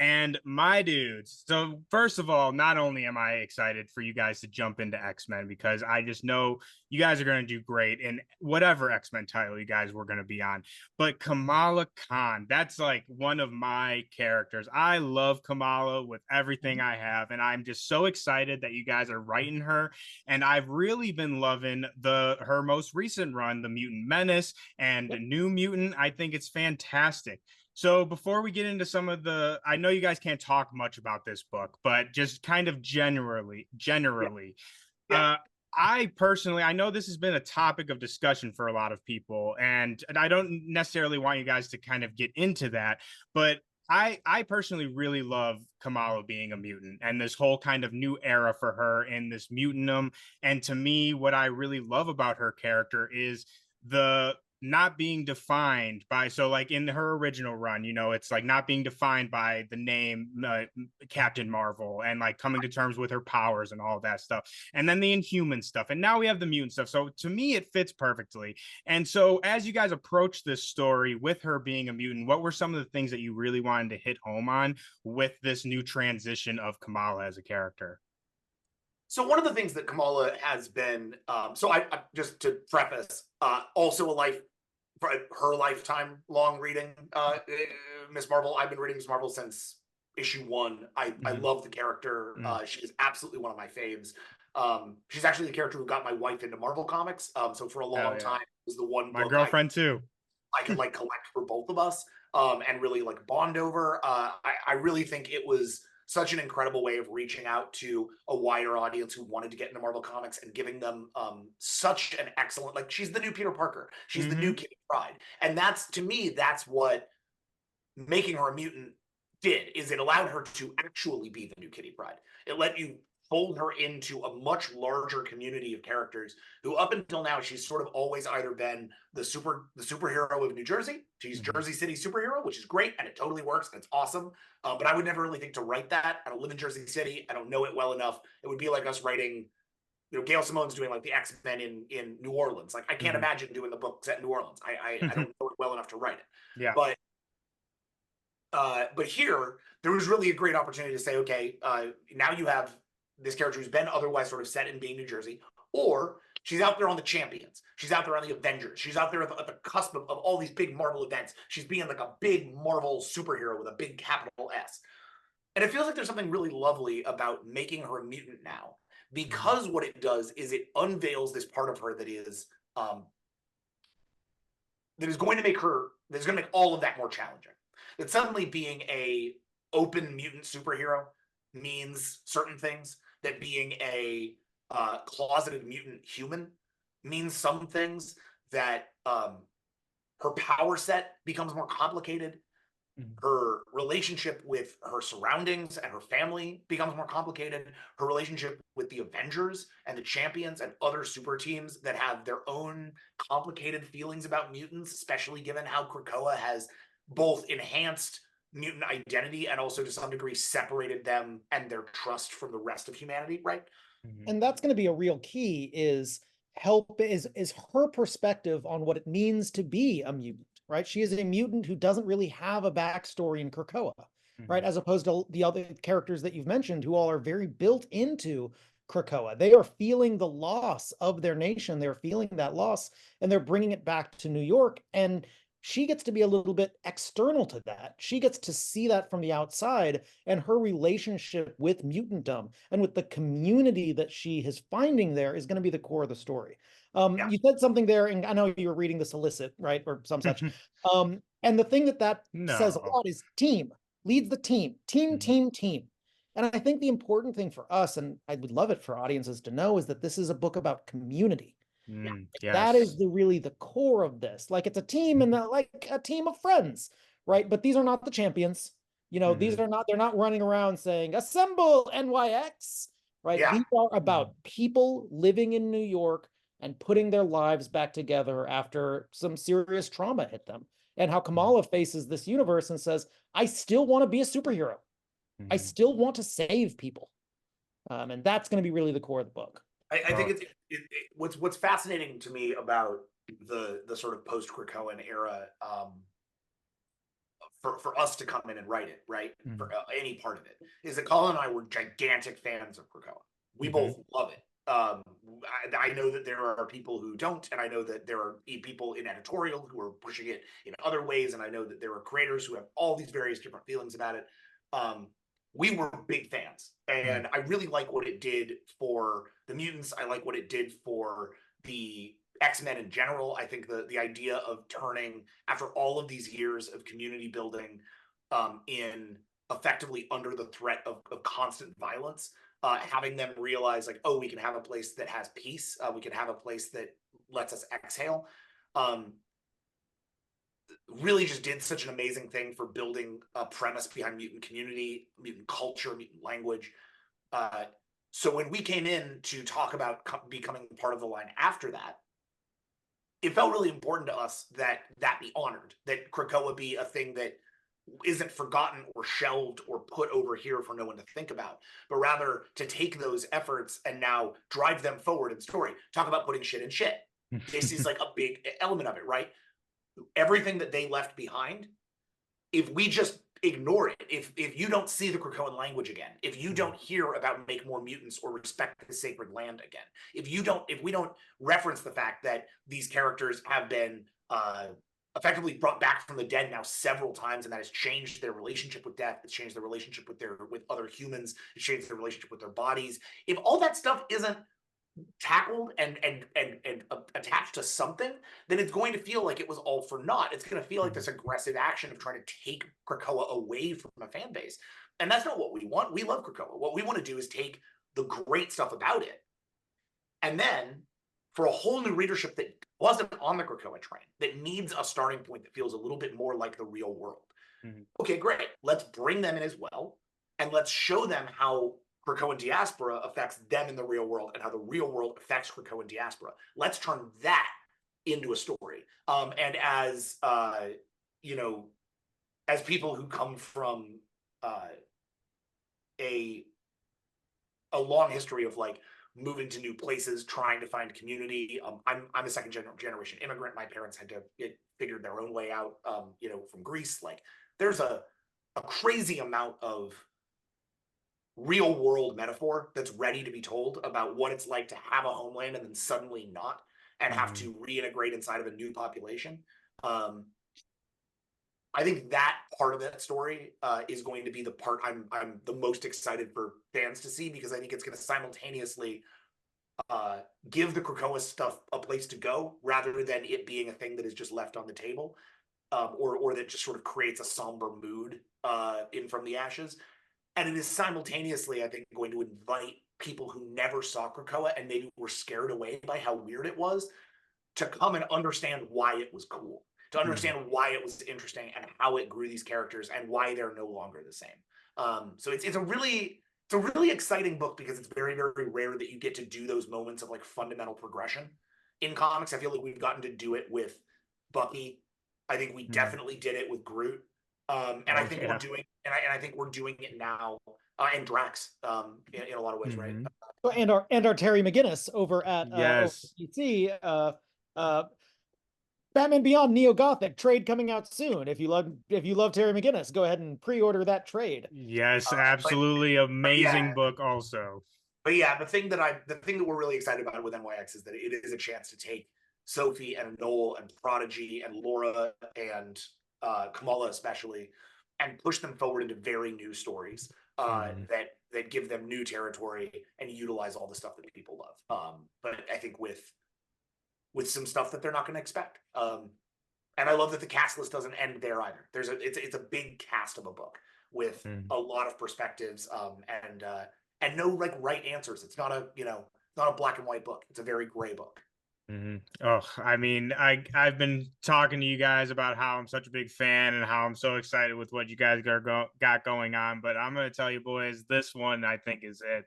And my dudes, so first of all, not only am I excited for you guys to jump into X-Men, because I just know you guys are going to do great in whatever X-Men title you guys were going to be on, but Kamala Khan, that's like one of my characters. I love Kamala with everything I have, and I'm just so excited that you guys are writing her. And I've really been loving her most recent run, The Mutant Menace and New Mutant. I think it's fantastic. So before we get into some of the, I know you guys can't talk much about this book, but just kind of generally, Yeah. I personally, I know this has been a topic of discussion for a lot of people, and I don't necessarily want you guys to kind of get into that, but I personally really love Kamala being a mutant and this whole kind of new era for her in this mutantdom. And to me, what I really love about her character is the not being defined by, so like in her original run, you know, it's like not being defined by the name Captain Marvel, and like coming to terms with her powers and all that stuff, and then the Inhuman stuff, and now we have the mutant stuff. So to me it fits perfectly. And so as you guys approach this story with her being a mutant, what were some of the things that you really wanted to hit home on with this new transition of Kamala as a character? So one of the things that Kamala has been, so I just to preface, also her lifetime long reading, Miss Marvel. I've been reading Miss Marvel since issue 1. I love the character. She is absolutely one of my faves. She's actually the character who got my wife into Marvel comics. So for a long time, it was the one My book girlfriend too. I could like collect for both of us, and really like bond over. I really think it was such an incredible way of reaching out to a wider audience who wanted to get into Marvel Comics and giving them such an excellent, like, she's the new Peter Parker. She's the new Kitty Pryde. And that's, to me, that's what making her a mutant did, is it allowed her to actually be the new Kitty Pryde. It let you fold her into a much larger community of characters who, up until now, she's sort of always either been the superhero of New Jersey. She's Jersey City superhero, which is great, and it totally works, and it's awesome. But I would never really think to write that. I don't live in Jersey City. I don't know it well enough. It would be like us writing, you know, Gail Simone's doing like the X-Men in New Orleans. Like, I can't imagine doing the book set in New Orleans. I don't know it well enough to write it. Yeah. But here, there was really a great opportunity to say, okay, now you have this character who's been otherwise sort of set in being New Jersey, or she's out there on the Champions. She's out there on the Avengers. She's out there at the cusp of all these big Marvel events. She's being like a big Marvel superhero with a big capital S. And it feels like there's something really lovely about making her a mutant now, because what it does is it unveils this part of her that is going to make all of that more challenging. That suddenly being a open mutant superhero means certain things, that being a closeted mutant human means some things, that her power set becomes more complicated. Her relationship with her surroundings and her family becomes more complicated. Her relationship with the Avengers and the Champions and other super teams that have their own complicated feelings about mutants, especially given how Krakoa has both enhanced mutant identity and also to some degree separated them and their trust from the rest of humanity, right? And that's going to be a real key, is her perspective on what it means to be a mutant, right? She is a mutant who doesn't really have a backstory in Krakoa, right? As opposed to the other characters that you've mentioned, who all are very built into Krakoa. They are feeling the loss of their nation. They're feeling that loss, and they're bringing it back to New York. And she gets to be a little bit external to that. She gets to see that from the outside, and her relationship with mutantdom and with the community that she is finding there is going to be the core of the story. You said something there, and I know you were reading the solicit, right, or some such. And the thing that says a lot is team. Leads the team. Team. And I think the important thing for us, and I would love it for audiences to know, is that this is a book about community. That is really the core of this. Like, it's a team, and like a team of friends, right? But these are not the champions. You know, they're not running around saying, "Assemble, NYX," right? Yeah. These are about people living in New York and putting their lives back together after some serious trauma hit them. And how Kamala faces this universe and says, I still want to be a superhero. I still want to save people. And that's going to be really the core of the book. I think what's fascinating to me about the sort of post Krakoan era, for us to come in and write it, right, for any part of it, is that Colin and I were gigantic fans of Krakoa. We both love it. I know that there are people who don't, and I know that there are people in editorial who are pushing it in other ways, and I know that there are creators who have all these various different feelings about it. We were big fans, and I really like what it did for the mutants. I like what it did for the X-Men in general. I think the idea of turning, after all of these years of community building, in effectively under the threat of constant violence, having them realize like, oh, we can have a place that has peace. We can have a place that lets us exhale. Really just did such an amazing thing for building a premise behind mutant community, mutant culture, mutant language. So when we came in to talk about becoming part of the line after that, it felt really important to us that be honored, that Krakoa be a thing that isn't forgotten or shelved or put over here for no one to think about, but rather to take those efforts and now drive them forward in story. Talk about putting shit in shit. This is like a big element of it, right? Everything that they left behind, if we just ignore it, if you don't see the Krakoan language again, if you don't hear about make more mutants or respect the sacred land again, if we don't reference the fact that these characters have been effectively brought back from the dead now several times, and that has changed their relationship with death, it's changed their relationship with other humans, it's changed their relationship with their bodies, if all that stuff isn't tackled and attached to something, then it's going to feel like it was all for naught. It's going to feel like this aggressive action of trying to take Krakoa away from a fan base. And that's not what we want. We love Krakoa. What we want to do is take the great stuff about it, and then for a whole new readership that wasn't on the Krakoa train, that needs a starting point that feels a little bit more like the real world. Okay, great. Let's bring them in as well, and let's show them how Krakoan diaspora affects them in the real world and how the real world affects Krakoan diaspora. Let's turn that into a story. And as as people who come from a long history of like moving to new places, trying to find community. I'm a second generation immigrant. My parents had to figure their own way out, from Greece. Like there's a crazy amount of real world metaphor that's ready to be told about what it's like to have a homeland and then suddenly not, and have to reintegrate inside of a new population. I think that part of that story is going to be the part I'm the most excited for fans to see, because I think it's going to simultaneously give the Krakoa stuff a place to go, rather than it being a thing that is just left on the table, or that just sort of creates a somber mood in From the Ashes. And it is simultaneously, I think, going to invite people who never saw Krakoa and maybe were scared away by how weird it was to come and understand why it was cool, to understand why it was interesting and how it grew these characters and why they're no longer the same. So it's a really exciting book, because it's very, very rare that you get to do those moments of like fundamental progression in comics. I feel like we've gotten to do it with Bucky. I think we definitely did it with Groot. And I think we're doing, and I think we're doing it now, and Drax, in a lot of ways, right? And our Terry McGinnis over at DC, Batman Beyond Neo Gothic trade coming out soon. If you love Terry McGinnis, go ahead and pre-order that trade. Yes, absolutely amazing book also. But yeah, the thing that we're really excited about with NYX is that it is a chance to take Sophie and Noel and Prodigy and Laura and Kamala especially, and push them forward into very new stories that give them new territory and utilize all the stuff that people love. But I think with some stuff that they're not going to expect. And I love that the cast list doesn't end there either. It's a big cast of a book with a lot of perspectives, and no like right answers. It's not a black and white book. It's a very gray book. Oh, I mean, I've been talking to you guys about how I'm such a big fan and how I'm so excited with what you guys got going on. But I'm going to tell you, boys, this one I think is it.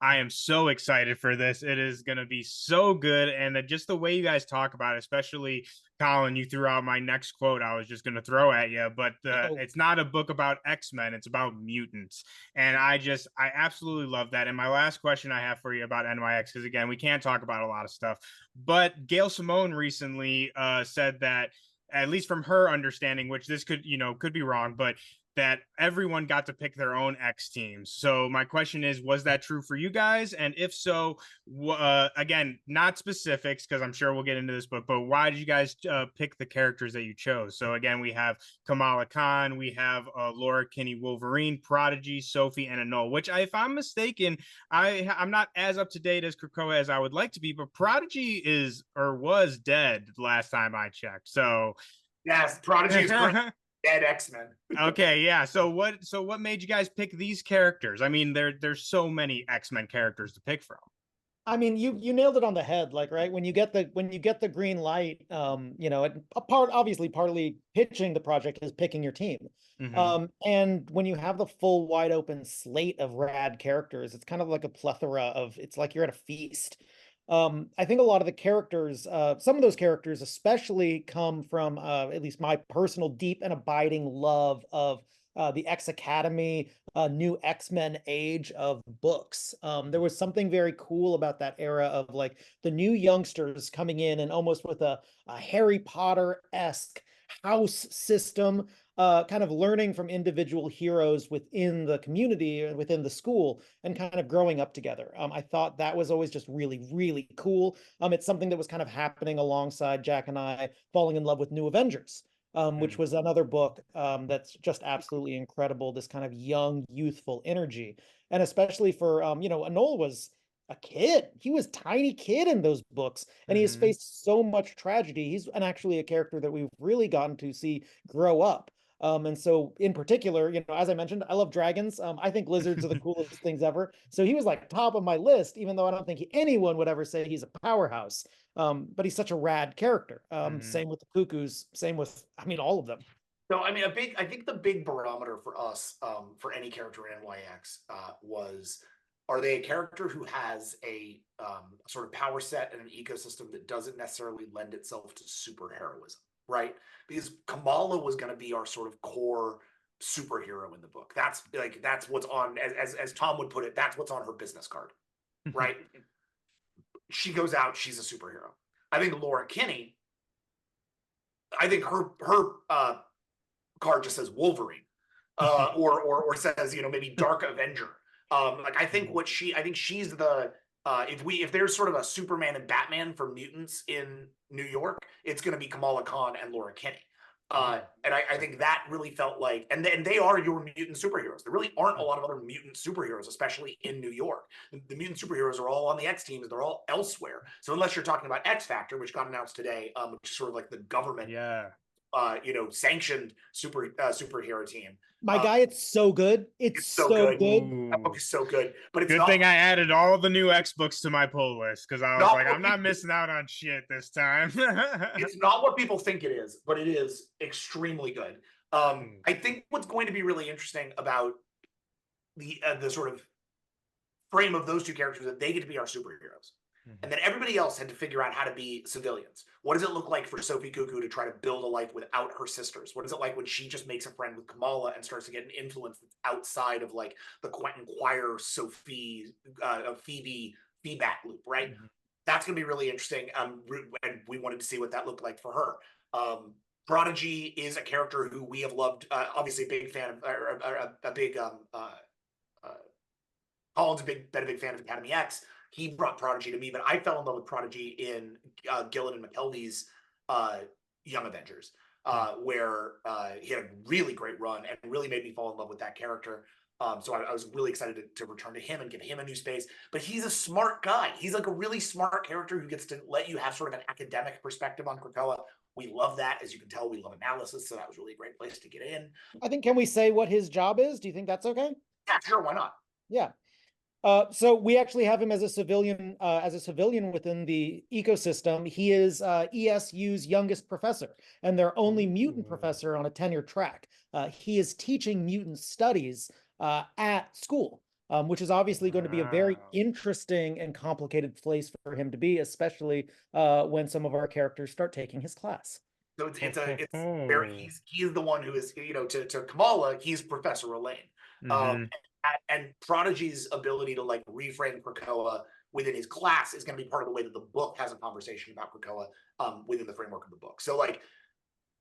I am so excited for this. It is going to be so good. And just the way you guys talk about it, especially Collin, you threw out my next quote I was just going to throw at you, but it's not a book about X-Men. It's about mutants. And I absolutely love that. And my last question I have for you about NYX, because again, we can't talk about a lot of stuff, but Gail Simone recently said that, at least from her understanding, which this could be wrong, but that everyone got to pick their own X teams. So my question is, was that true for you guys? And if so, again, not specifics, because I'm sure we'll get into this, but why did you guys pick the characters that you chose? So again, we have Kamala Khan, we have Laura Kinney Wolverine, Prodigy, Sophie, and Anole, which if I'm mistaken, I'm not as up to date as Krakoa as I would like to be, but Prodigy is or was dead last time I checked. So yes, Prodigy is dead X-Men. Okay, yeah. So what made you guys pick these characters? I mean, there's so many X-Men characters to pick from. I mean, you nailed it on the head, like, right, when you get the green light, you know, obviously partly pitching the project is picking your team. And when you have the full wide open slate of rad characters, it's kind of like a plethora of, it's like you're at a feast. I think a lot of the characters, some of those characters especially come from at least my personal deep and abiding love of the X Academy, new X-Men age of books. There was something very cool about that era of like the new youngsters coming in and almost with a Harry Potter-esque house system, kind of learning from individual heroes within the community and within the school and kind of growing up together. I thought that was always just really, really cool. It's something that was kind of happening alongside Jack and I falling in love with New Avengers. Which was another book that's just absolutely incredible, this kind of young, youthful energy. And especially for, you know, Anole was a kid. He was tiny kid in those books, and he has faced so much tragedy. He's actually a character that we've really gotten to see grow up. And so in particular, you know, as I mentioned, I love dragons. I think lizards are the coolest things ever. So he was like top of my list, even though I don't think anyone would ever say he's a powerhouse. But he's such a rad character. Same with the Cuckoos, same with, I mean, all of them. So, I mean, I think the big barometer for us, for any character in NYX, was, are they a character who has a sort of power set and an ecosystem that doesn't necessarily lend itself to superheroism, right? Because Kamala was going to be our sort of core superhero in the book. That's what's on, as Tom would put it, that's what's on her business card, right? She goes out, she's a superhero. I think Laura Kinney, I think her card just says Wolverine, or says, you know, maybe Dark Avenger. Like I think she's the if there's sort of a Superman and Batman for mutants in New York, it's going to be Kamala Khan and Laura Kinney. And I think that really felt like, and they are your mutant superheroes. There really aren't a lot of other mutant superheroes, especially in New York. The mutant superheroes are all on the X teams. They're all elsewhere. So unless you're talking about X Factor, which got announced today, which is sort of like the government, you know, sanctioned superhero team. My guy, it's so good. It's so good. That book is so good. But it's good thing I added all the new X books to my pull list, because I was like, I'm not missing out on shit this time. It's not what people think it is, but it is extremely good. I think what's going to be really interesting about the sort of frame of those two characters, that they get to be our superheroes. And then everybody else had to figure out how to be civilians. What does it look like for Sophie Cuckoo to try to build a life without her sisters? What is it like when she just makes a friend with Kamala and starts to get an influence that's outside of like the Quentin Quire, Sophie, Phoebe feedback loop, right? That's going to be really interesting. And we wanted to see what that looked like for her. Prodigy is a character who we have loved. Obviously, a big fan of, Colin's been a big fan of Academy X. He brought Prodigy to me, but I fell in love with Prodigy in Gillen and McKelvey's Young Avengers, where he had a really great run and really made me fall in love with that character. So I was really excited to return to him and give him a new space. But he's a smart guy. He's like a really smart character who gets to let you have sort of an academic perspective on Krakoa. We love that. As you can tell, we love analysis. So that was really a great place to get in. I think, can we say what his job is? Do you think that's okay? Yeah, sure. Why not? Yeah. So we actually have him as a civilian within the ecosystem. He is ESU's youngest professor and their only mutant professor on a tenure track. He is teaching mutant studies at school, which is obviously going to be a very interesting and complicated place for him to be, especially when some of our characters start taking his class. So it's very, he's the one who is, you know, to Kamala, he's Professor Elaine. And Prodigy's ability to like reframe Krakoa within his class is going to be part of the way that the book has a conversation about Krakoa within the framework of the book. So like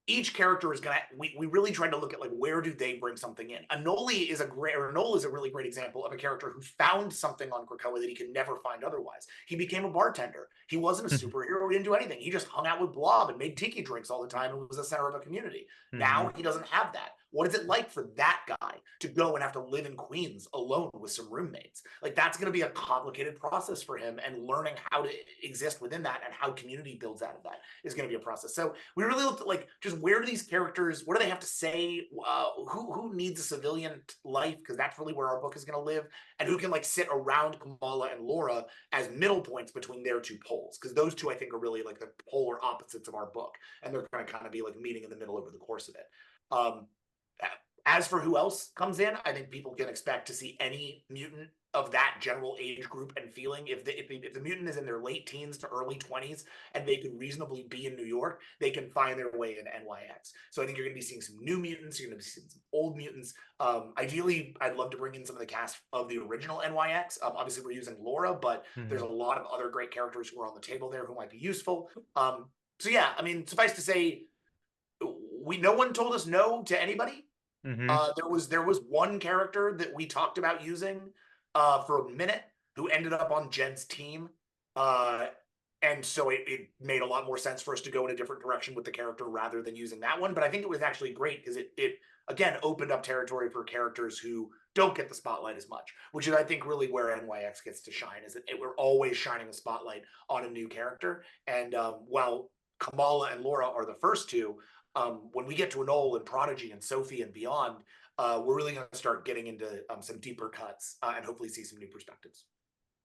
each character is gonna. We really tried to look at like where do they bring something in. Anoli is a really great example of a character who found something on Krakoa that he could never find otherwise. He became a bartender. He wasn't a superhero. He didn't do anything. He just hung out with Blob and made tiki drinks all the time and was the center of a community. Now he doesn't have that. What is it like for that guy to go and have to live in Queens alone with some roommates? Like, that's going to be a complicated process for him, and learning how to exist within that and how community builds out of that is going to be a process. So we really looked at like just where do these characters, what do they have to say? Who needs a civilian life? Because that's really where our book is going to live, and who can like sit around Kamala and Laura as middle points between their two poles, because those two I think are really like the polar opposites of our book, and they're going to kind of be like meeting in the middle over the course of it. As for who else comes in, I think people can expect to see any mutant of that general age group and feeling. If the mutant is in their late teens to early 20s and they could reasonably be in New York, they can find their way in NYX. So I think you're going to be seeing some new mutants. You're going to be seeing some old mutants. Ideally, I'd love to bring in some of the cast of the original NYX. Obviously, we're using Laura, but there's a lot of other great characters who are on the table there who might be useful. So yeah, I mean, suffice to say, no one told us no to anybody. There was one character that we talked about using for a minute who ended up on Jed's team, and so it made a lot more sense for us to go in a different direction with the character rather than using that one. But I think it was actually great because it again opened up territory for characters who don't get the spotlight as much, which is I think really where NYX gets to shine, is that we're always shining the spotlight on a new character. And while Kamala and Laura are the first two, when we get to Anole and Prodigy and Sophie and beyond, we're really going to start getting into some deeper cuts and hopefully see some new perspectives.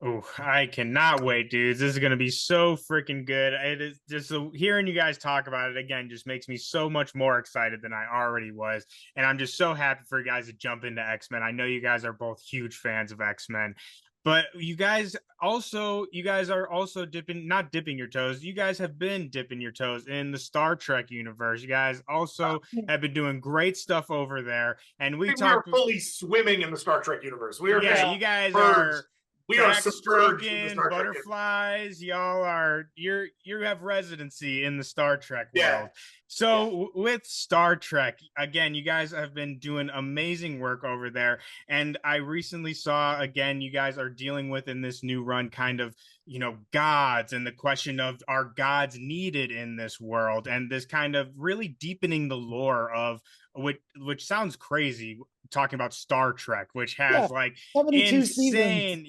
Oh, I cannot wait, dudes. This is going to be so freaking good. It is just hearing you guys talk about it again just makes me so much more excited than I already was. And I'm just so happy for you guys to jump into X-Men. I know you guys are both huge fans of X-Men. But you guys are also not dipping your toes. You guys have been dipping your toes in the Star Trek universe. You guys also have been doing great stuff over there. And we are fully swimming in the Star Trek universe. We are, you guys are. We are submerged in the Star Trek butterflies. Y'all are you have residency in the Star Trek world. So with Star Trek, again, you guys have been doing amazing work over there. And I recently saw, again, you guys are dealing with in this new run kind of, gods and the question of, are gods needed in this world? And this kind of really deepening the lore of which sounds crazy, talking about Star Trek, which has like insane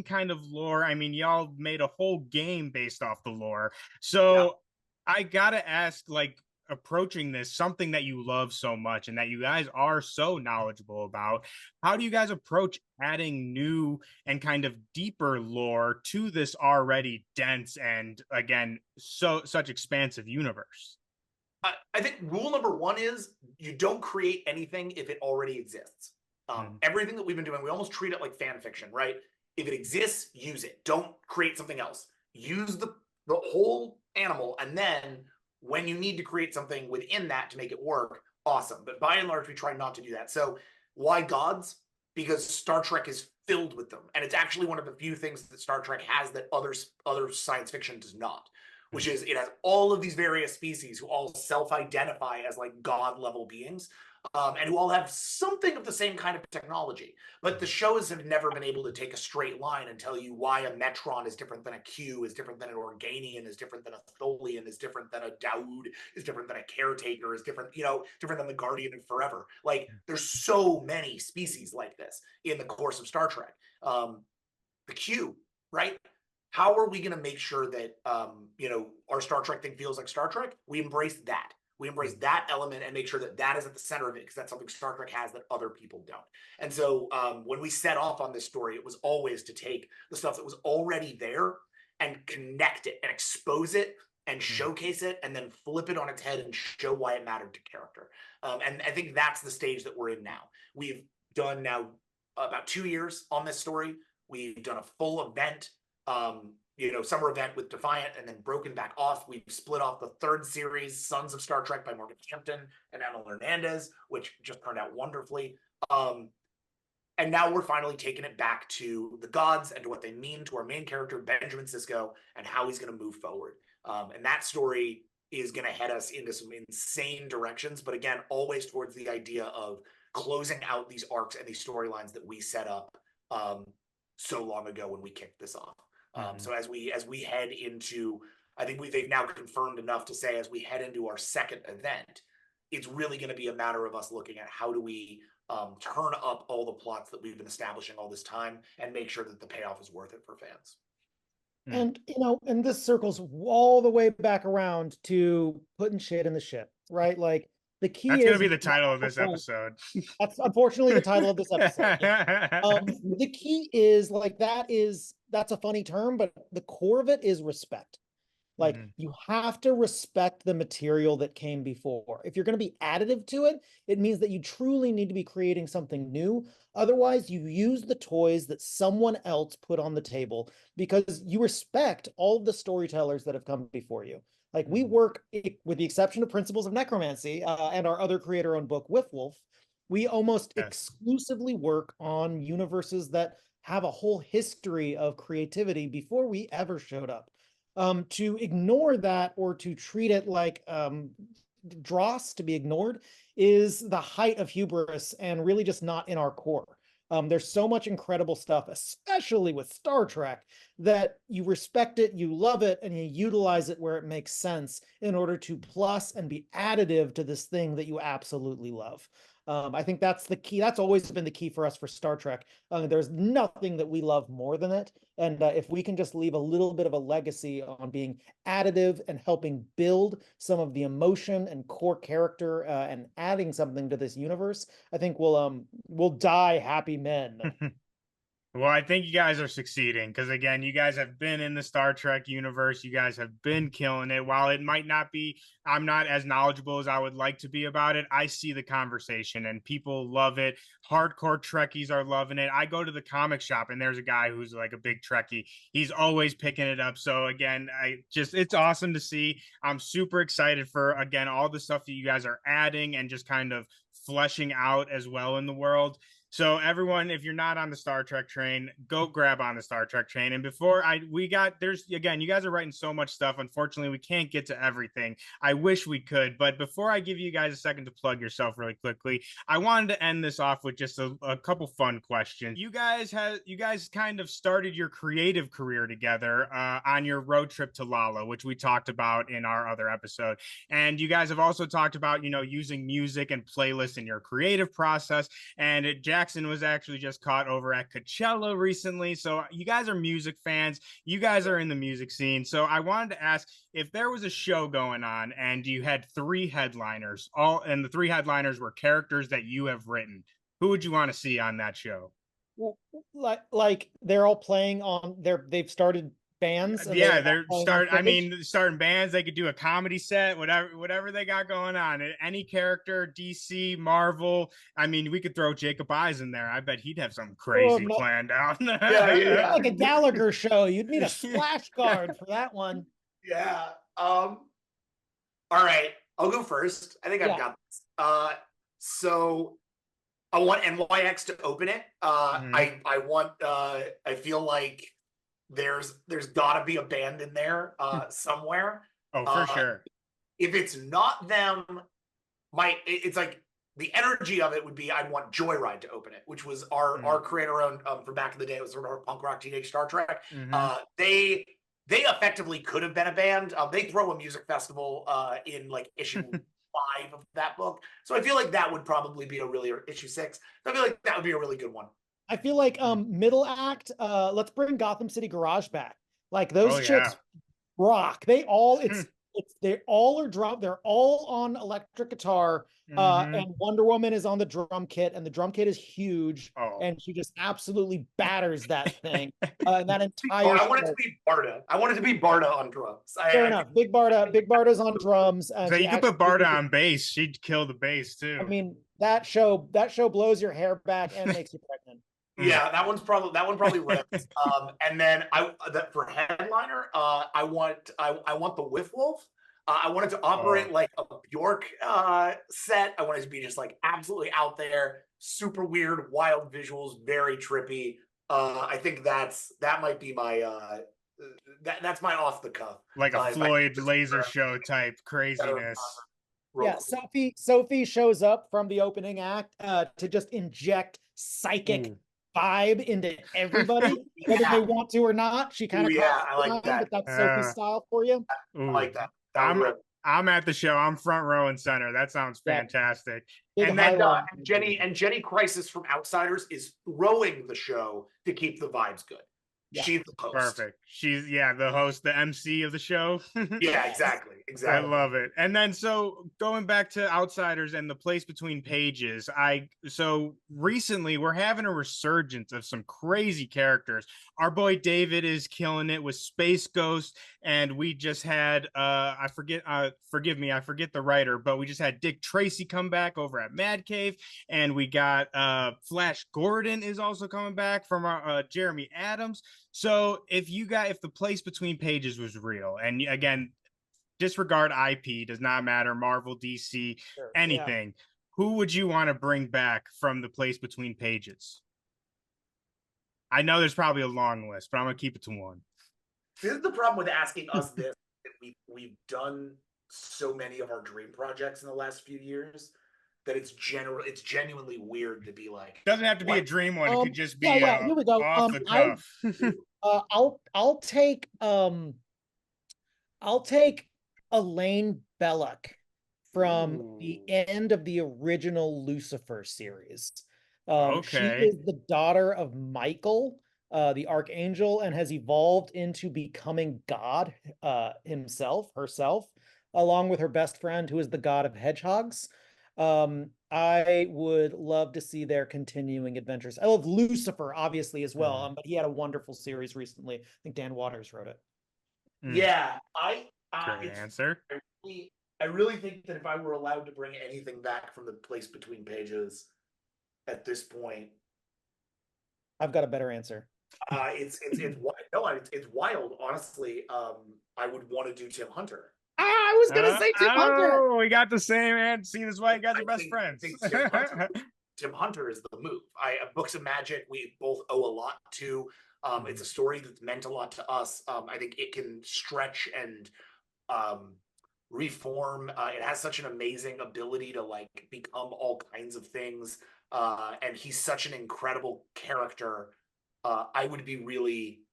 kind of lore. I mean, y'all made a whole game based off the lore. So I gotta ask, like, approaching this, something that you love so much and that you guys are so knowledgeable about, how do you guys approach adding new and kind of deeper lore to this already dense and, again, such expansive universe? I think rule number one is you don't create anything if it already exists. Everything that we've been doing, we almost treat it like fan fiction, right? If it exists, use it. Don't create something else. Use the whole animal, and then when you need to create something within that to make it work, awesome. But by and large, we try not to do that. So why gods? Because Star Trek is filled with them, and it's actually one of the few things that Star Trek has that other science fiction does not. Which is, it has all of these various species who all self-identify as like god-level beings, and who all have something of the same kind of technology. But the shows have never been able to take a straight line and tell you why a Metron is different than a Q, is different than an Organian, is different than a Tholian, is different than a Daoud, is different than a Caretaker, is different, different than the Guardian of Forever. Like, there's so many species like this in the course of Star Trek. The Q, right? How are we going to make sure that, our Star Trek thing feels like Star Trek? We embrace that. We embrace that element and make sure that that is at the center of it, because that's something Star Trek has that other people don't. And so when we set off on this story, it was always to take the stuff that was already there and connect it and expose it and showcase it and then flip it on its head and show why it mattered to character. And I think that's the stage that we're in now. We've done now about 2 years on this story. We've done a full event, summer event with Defiant, and then broken back off. We've split off the third series, Sons of Star Trek by Morgan Hampton and Emil Hernandez, which just turned out wonderfully. And now we're finally taking it back to the gods and to what they mean to our main character, Benjamin Sisko, and how he's going to move forward. And that story is going to head us into some insane directions. But again, always towards the idea of closing out these arcs and these storylines that we set up so long ago when we kicked this off. So as we head into, I think they've now confirmed enough to say, as we head into our second event, it's really going to be a matter of us looking at how do we turn up all the plots that we've been establishing all this time and make sure that the payoff is worth it for fans. And, and this circles all the way back around to putting shit in the ship, right? Like, the key That's is going to be the title of this episode. That's unfortunately the title of this episode. The key is that's a funny term, but the core of it is respect. Like, you have to respect the material that came before. If you're going to be additive to it, it means that you truly need to be creating something new. Otherwise, you use the toys that someone else put on the table because you respect all of the storytellers that have come before you. Like, we work, with the exception of Principles of Necromancy and our other creator-owned book, Wolf, we almost exclusively work on universes that have a whole history of creativity before we ever showed up. To ignore that or to treat it like dross to be ignored is the height of hubris and really just not in our core. There's so much incredible stuff, especially with Star Trek, that you respect it, you love it, and you utilize it where it makes sense in order to plus and be additive to this thing that you absolutely love. I think that's the key. That's always been the key for us for Star Trek. There's nothing that we love more than it. And if we can just leave a little bit of a legacy on being additive and helping build some of the emotion and core character and adding something to this universe, I think we'll die happy men. Well, I think you guys are succeeding because, again, you guys have been in the Star Trek universe. You guys have been killing it. While it might not be, I'm not as knowledgeable as I would like to be about it, I see the conversation and people love it. Hardcore Trekkies are loving it. I go to the comic shop and there's a guy who's like a big Trekkie. He's always picking it up. So, again, it's awesome to see. I'm super excited for, again, all the stuff that you guys are adding and just kind of fleshing out as well in the world. So everyone, if you're not on the Star Trek train, go grab on the Star Trek train. And before you guys are writing so much stuff. Unfortunately, we can't get to everything. I wish we could. But before I give you guys a second to plug yourself really quickly, I wanted to end this off with just a couple fun questions. You guys kind of started your creative career together on your road trip to Lala, which we talked about in our other episode. And you guys have also talked about, using music and playlists in your creative process. And Jackson was actually just caught over at Coachella recently. So you guys are music fans. You guys are in the music scene. So I wanted to ask, if there was a show going on and you had 3 headliners, and the 3 headliners were characters that you have written, who would you want to see on that show? Well, like they're all playing on they've started bands. They're starting bands. They could do a comedy set, whatever they got going on. Any character, DC, Marvel. I mean, we could throw Jacob Eyes in there. I bet he'd have something crazy planned out. Yeah. Like a Gallagher show. You'd need a splash guard for that one. Yeah. All right. I'll go first. I think I've got this. So I want NYX to open it. I feel like there's gotta be a band in there somewhere. Oh, for sure. If it's not them, it's like the energy of it would be, I'd want Joyride to open it, which was our creator-owned from back in the day. It was sort of our punk rock teenage Star Trek. They effectively could have been a band. They throw a music festival in like issue 5 of that book. So I feel like that would probably be or issue 6. I feel like that would be a really good one. I feel like middle act, let's bring Gotham City Garage back. Like those chicks rock. They all they're all on electric guitar. And Wonder Woman is on the drum kit, and the drum kit is huge, and she just absolutely batters that thing. And that entire I want it to be Barda. I want it to be Barda on drums. Fair enough. Big Barda's on drums. So you could put Barda on bass. She'd kill the bass too. I mean, that show blows your hair back and makes you pregnant. Yeah, that one probably rips. And then for headliner, I want the Wolf. I want it to operate like a Bjork set. I want it to be just like absolutely out there, super weird, wild visuals, very trippy. I think that might be my that's my off the cuff. Like a If I- Floyd laser show type craziness. Yeah, Sophie shows up from the opening act to just inject psychic vibe into everybody, whether they want to or not. She kind of I like that. but that's Sophie's style for you. I like that. That was I'm at the show. I'm front row and center. That sounds Yeah. fantastic. Big And then highlight. Jenny Crisis from Outsiders is rowing the show to keep the vibes good. Yeah. She's the host. Perfect. She's the host, the MC of the show. Yeah, exactly. I love it. And then so going back to Outsiders and the place between pages, so recently we're having a resurgence of some crazy characters. Our boy David is killing it with Space Ghost, and we just had forgive me, I forget the writer, but we just had Dick Tracy come back over at Mad Cave, and we got Flash Gordon is also coming back from our Jeremy Adams. So if the place between pages was real, and again, disregard IP, does not matter, Marvel, DC, anything, who would you want to bring back from the place between pages? I know there's probably a long list, but I'm gonna keep it to one. This is the problem with asking us this. We've done so many of our dream projects in the last few years that it's genuinely weird to be like. Doesn't have to be a dream one. It could just be here we go. off the cuff. I'll take Elaine Belloc from the end of the original Lucifer series. She is the daughter of Michael, the archangel, and has evolved into becoming God herself, along with her best friend, who is the god of hedgehogs. I would love to see their continuing adventures. I love Lucifer, obviously, as well, but he had a wonderful series recently. I think Dan Waters wrote it. Yeah, Great answer. I really think that if I were allowed to bring anything back from the place between pages at this point, I've got a better answer. It's wild. Honestly, I would want to do Tim Hunter. I was gonna say Tim Hunter. Oh, we got the same and seeing as why you guys are best friends. Tim Hunter is the move. Books of Magic, we both owe a lot to. It's a story that's meant a lot to us. I think it can stretch and reform. It has such an amazing ability to like become all kinds of things. And he's such an incredible character. I would be really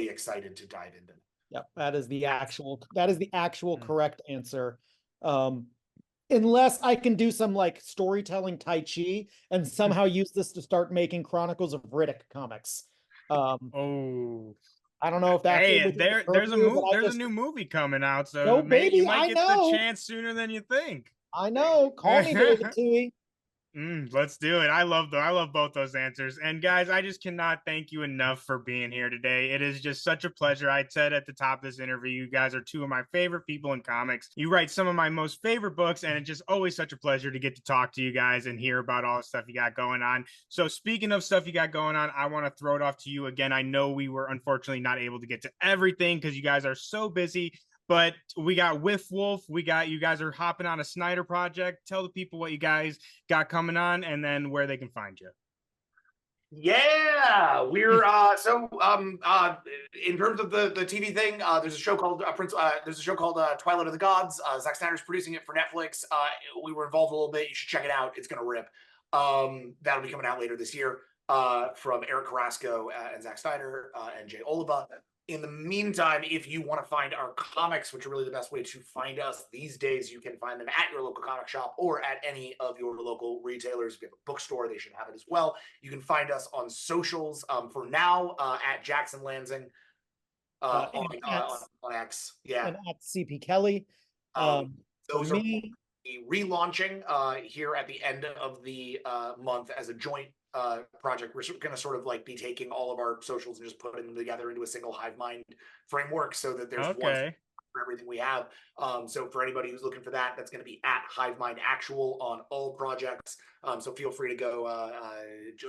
excited to dive into that. Yep, that is the actual correct answer. Unless I can do some like storytelling Tai Chi and somehow use this to start making Chronicles of Riddick comics. I don't know if that. Hey, there's a new movie coming out, so no, maybe you might get the chance sooner than you think. I know. Call me, David Toohey. Let's do it. I love both those answers. And guys, I just cannot thank you enough for being here today. It is just such a pleasure. I said at the top of this interview, you guys are two of my favorite people in comics. You write some of my most favorite books, and it's just always such a pleasure to get to talk to you guys and hear about all the stuff you got going on. So speaking of stuff you got going on, I want to throw it off to you again. I know we were unfortunately not able to get to everything because you guys are so busy. But we got Whiff Wolf. You guys are hopping on a Snyder project. Tell the people what you guys got coming on and then where they can find you. Yeah, we're in terms of the TV thing, there's a show called Twilight of the Gods. Zack Snyder's producing it for Netflix. We were involved a little bit. You should check it out. It's gonna rip. That'll be coming out later this year from Eric Carrasco and Zack Snyder and Jay Oliva. In the meantime, if you want to find our comics, which are really the best way to find us these days, you can find them at your local comic shop or at any of your local retailers. If you have a bookstore, they should have it as well. You can find us on socials for now at Jackson Lansing on X. Yeah. And at CP Kelly. Those are relaunching here at the end of the month as a joint project. We're going to sort of like be taking all of our socials and just putting them together into a single HiveMind framework so that there's one for everything we have. So for anybody who's looking for that, that's going to be at HiveMind Actual on all projects. So feel free to go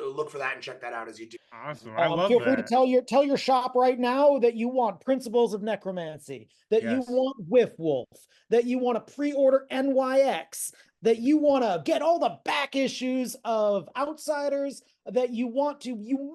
look for that and check that out as you do. Awesome. I love feel free to tell your shop right now that you want Principles of Necromancy, that you want Whiff Wolf, that you want to pre-order NYX, that you want to get all the back issues of Outsiders, that you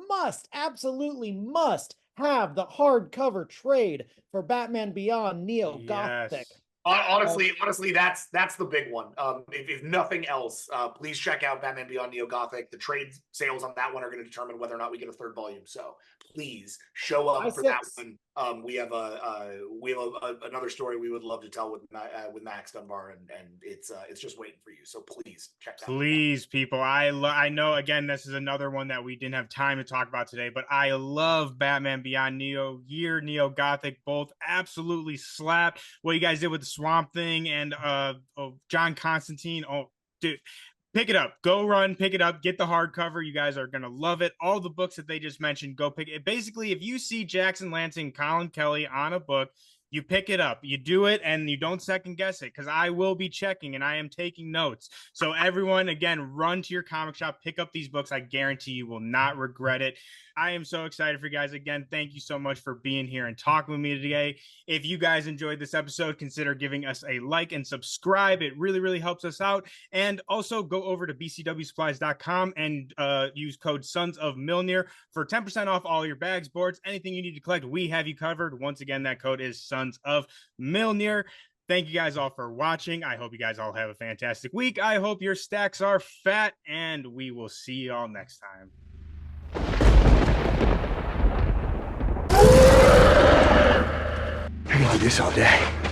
must, absolutely must have the hardcover trade for Batman Beyond Neo Gothic. Yes. Honestly, that's the big one. If nothing else, please check out Batman Beyond Neo Gothic. The trade sales on that one are going to determine whether or not we get a third volume. So please show up for that one. We have another story we would love to tell with Max Dunbar, and it's just waiting for you. So please check that. Please, people. I know, again, this is another one that we didn't have time to talk about today, but I love Batman Beyond Neo Gothic, both absolutely slapped. What you guys did with the Swamp Thing and John Constantine. Oh, dude. Pick it up. Go run, pick it up, get the hardcover. You guys are going to love it. All the books that they just mentioned, go pick it. Basically, if you see Jackson Lansing, collinkelly on a book, you pick it up, you do it, and you don't second guess it, because I will be checking and I am taking notes. So everyone, again, run to your comic shop, pick up these books. I guarantee you will not regret it. I am so excited for you guys. Again, thank you so much for being here and talking with me today. If you guys enjoyed this episode, consider giving us a like and subscribe. It really, really helps us out. And also go over to bcwsupplies.com and use code Sons of Mjolnir for 10% off all your bags, boards, anything you need to collect. We have you covered. Once again, that code is Sons of Mjolnir. Thank you guys all for watching. I hope you guys all have a fantastic week. I hope your stacks are fat, and we will see you all next time. I can do this all day.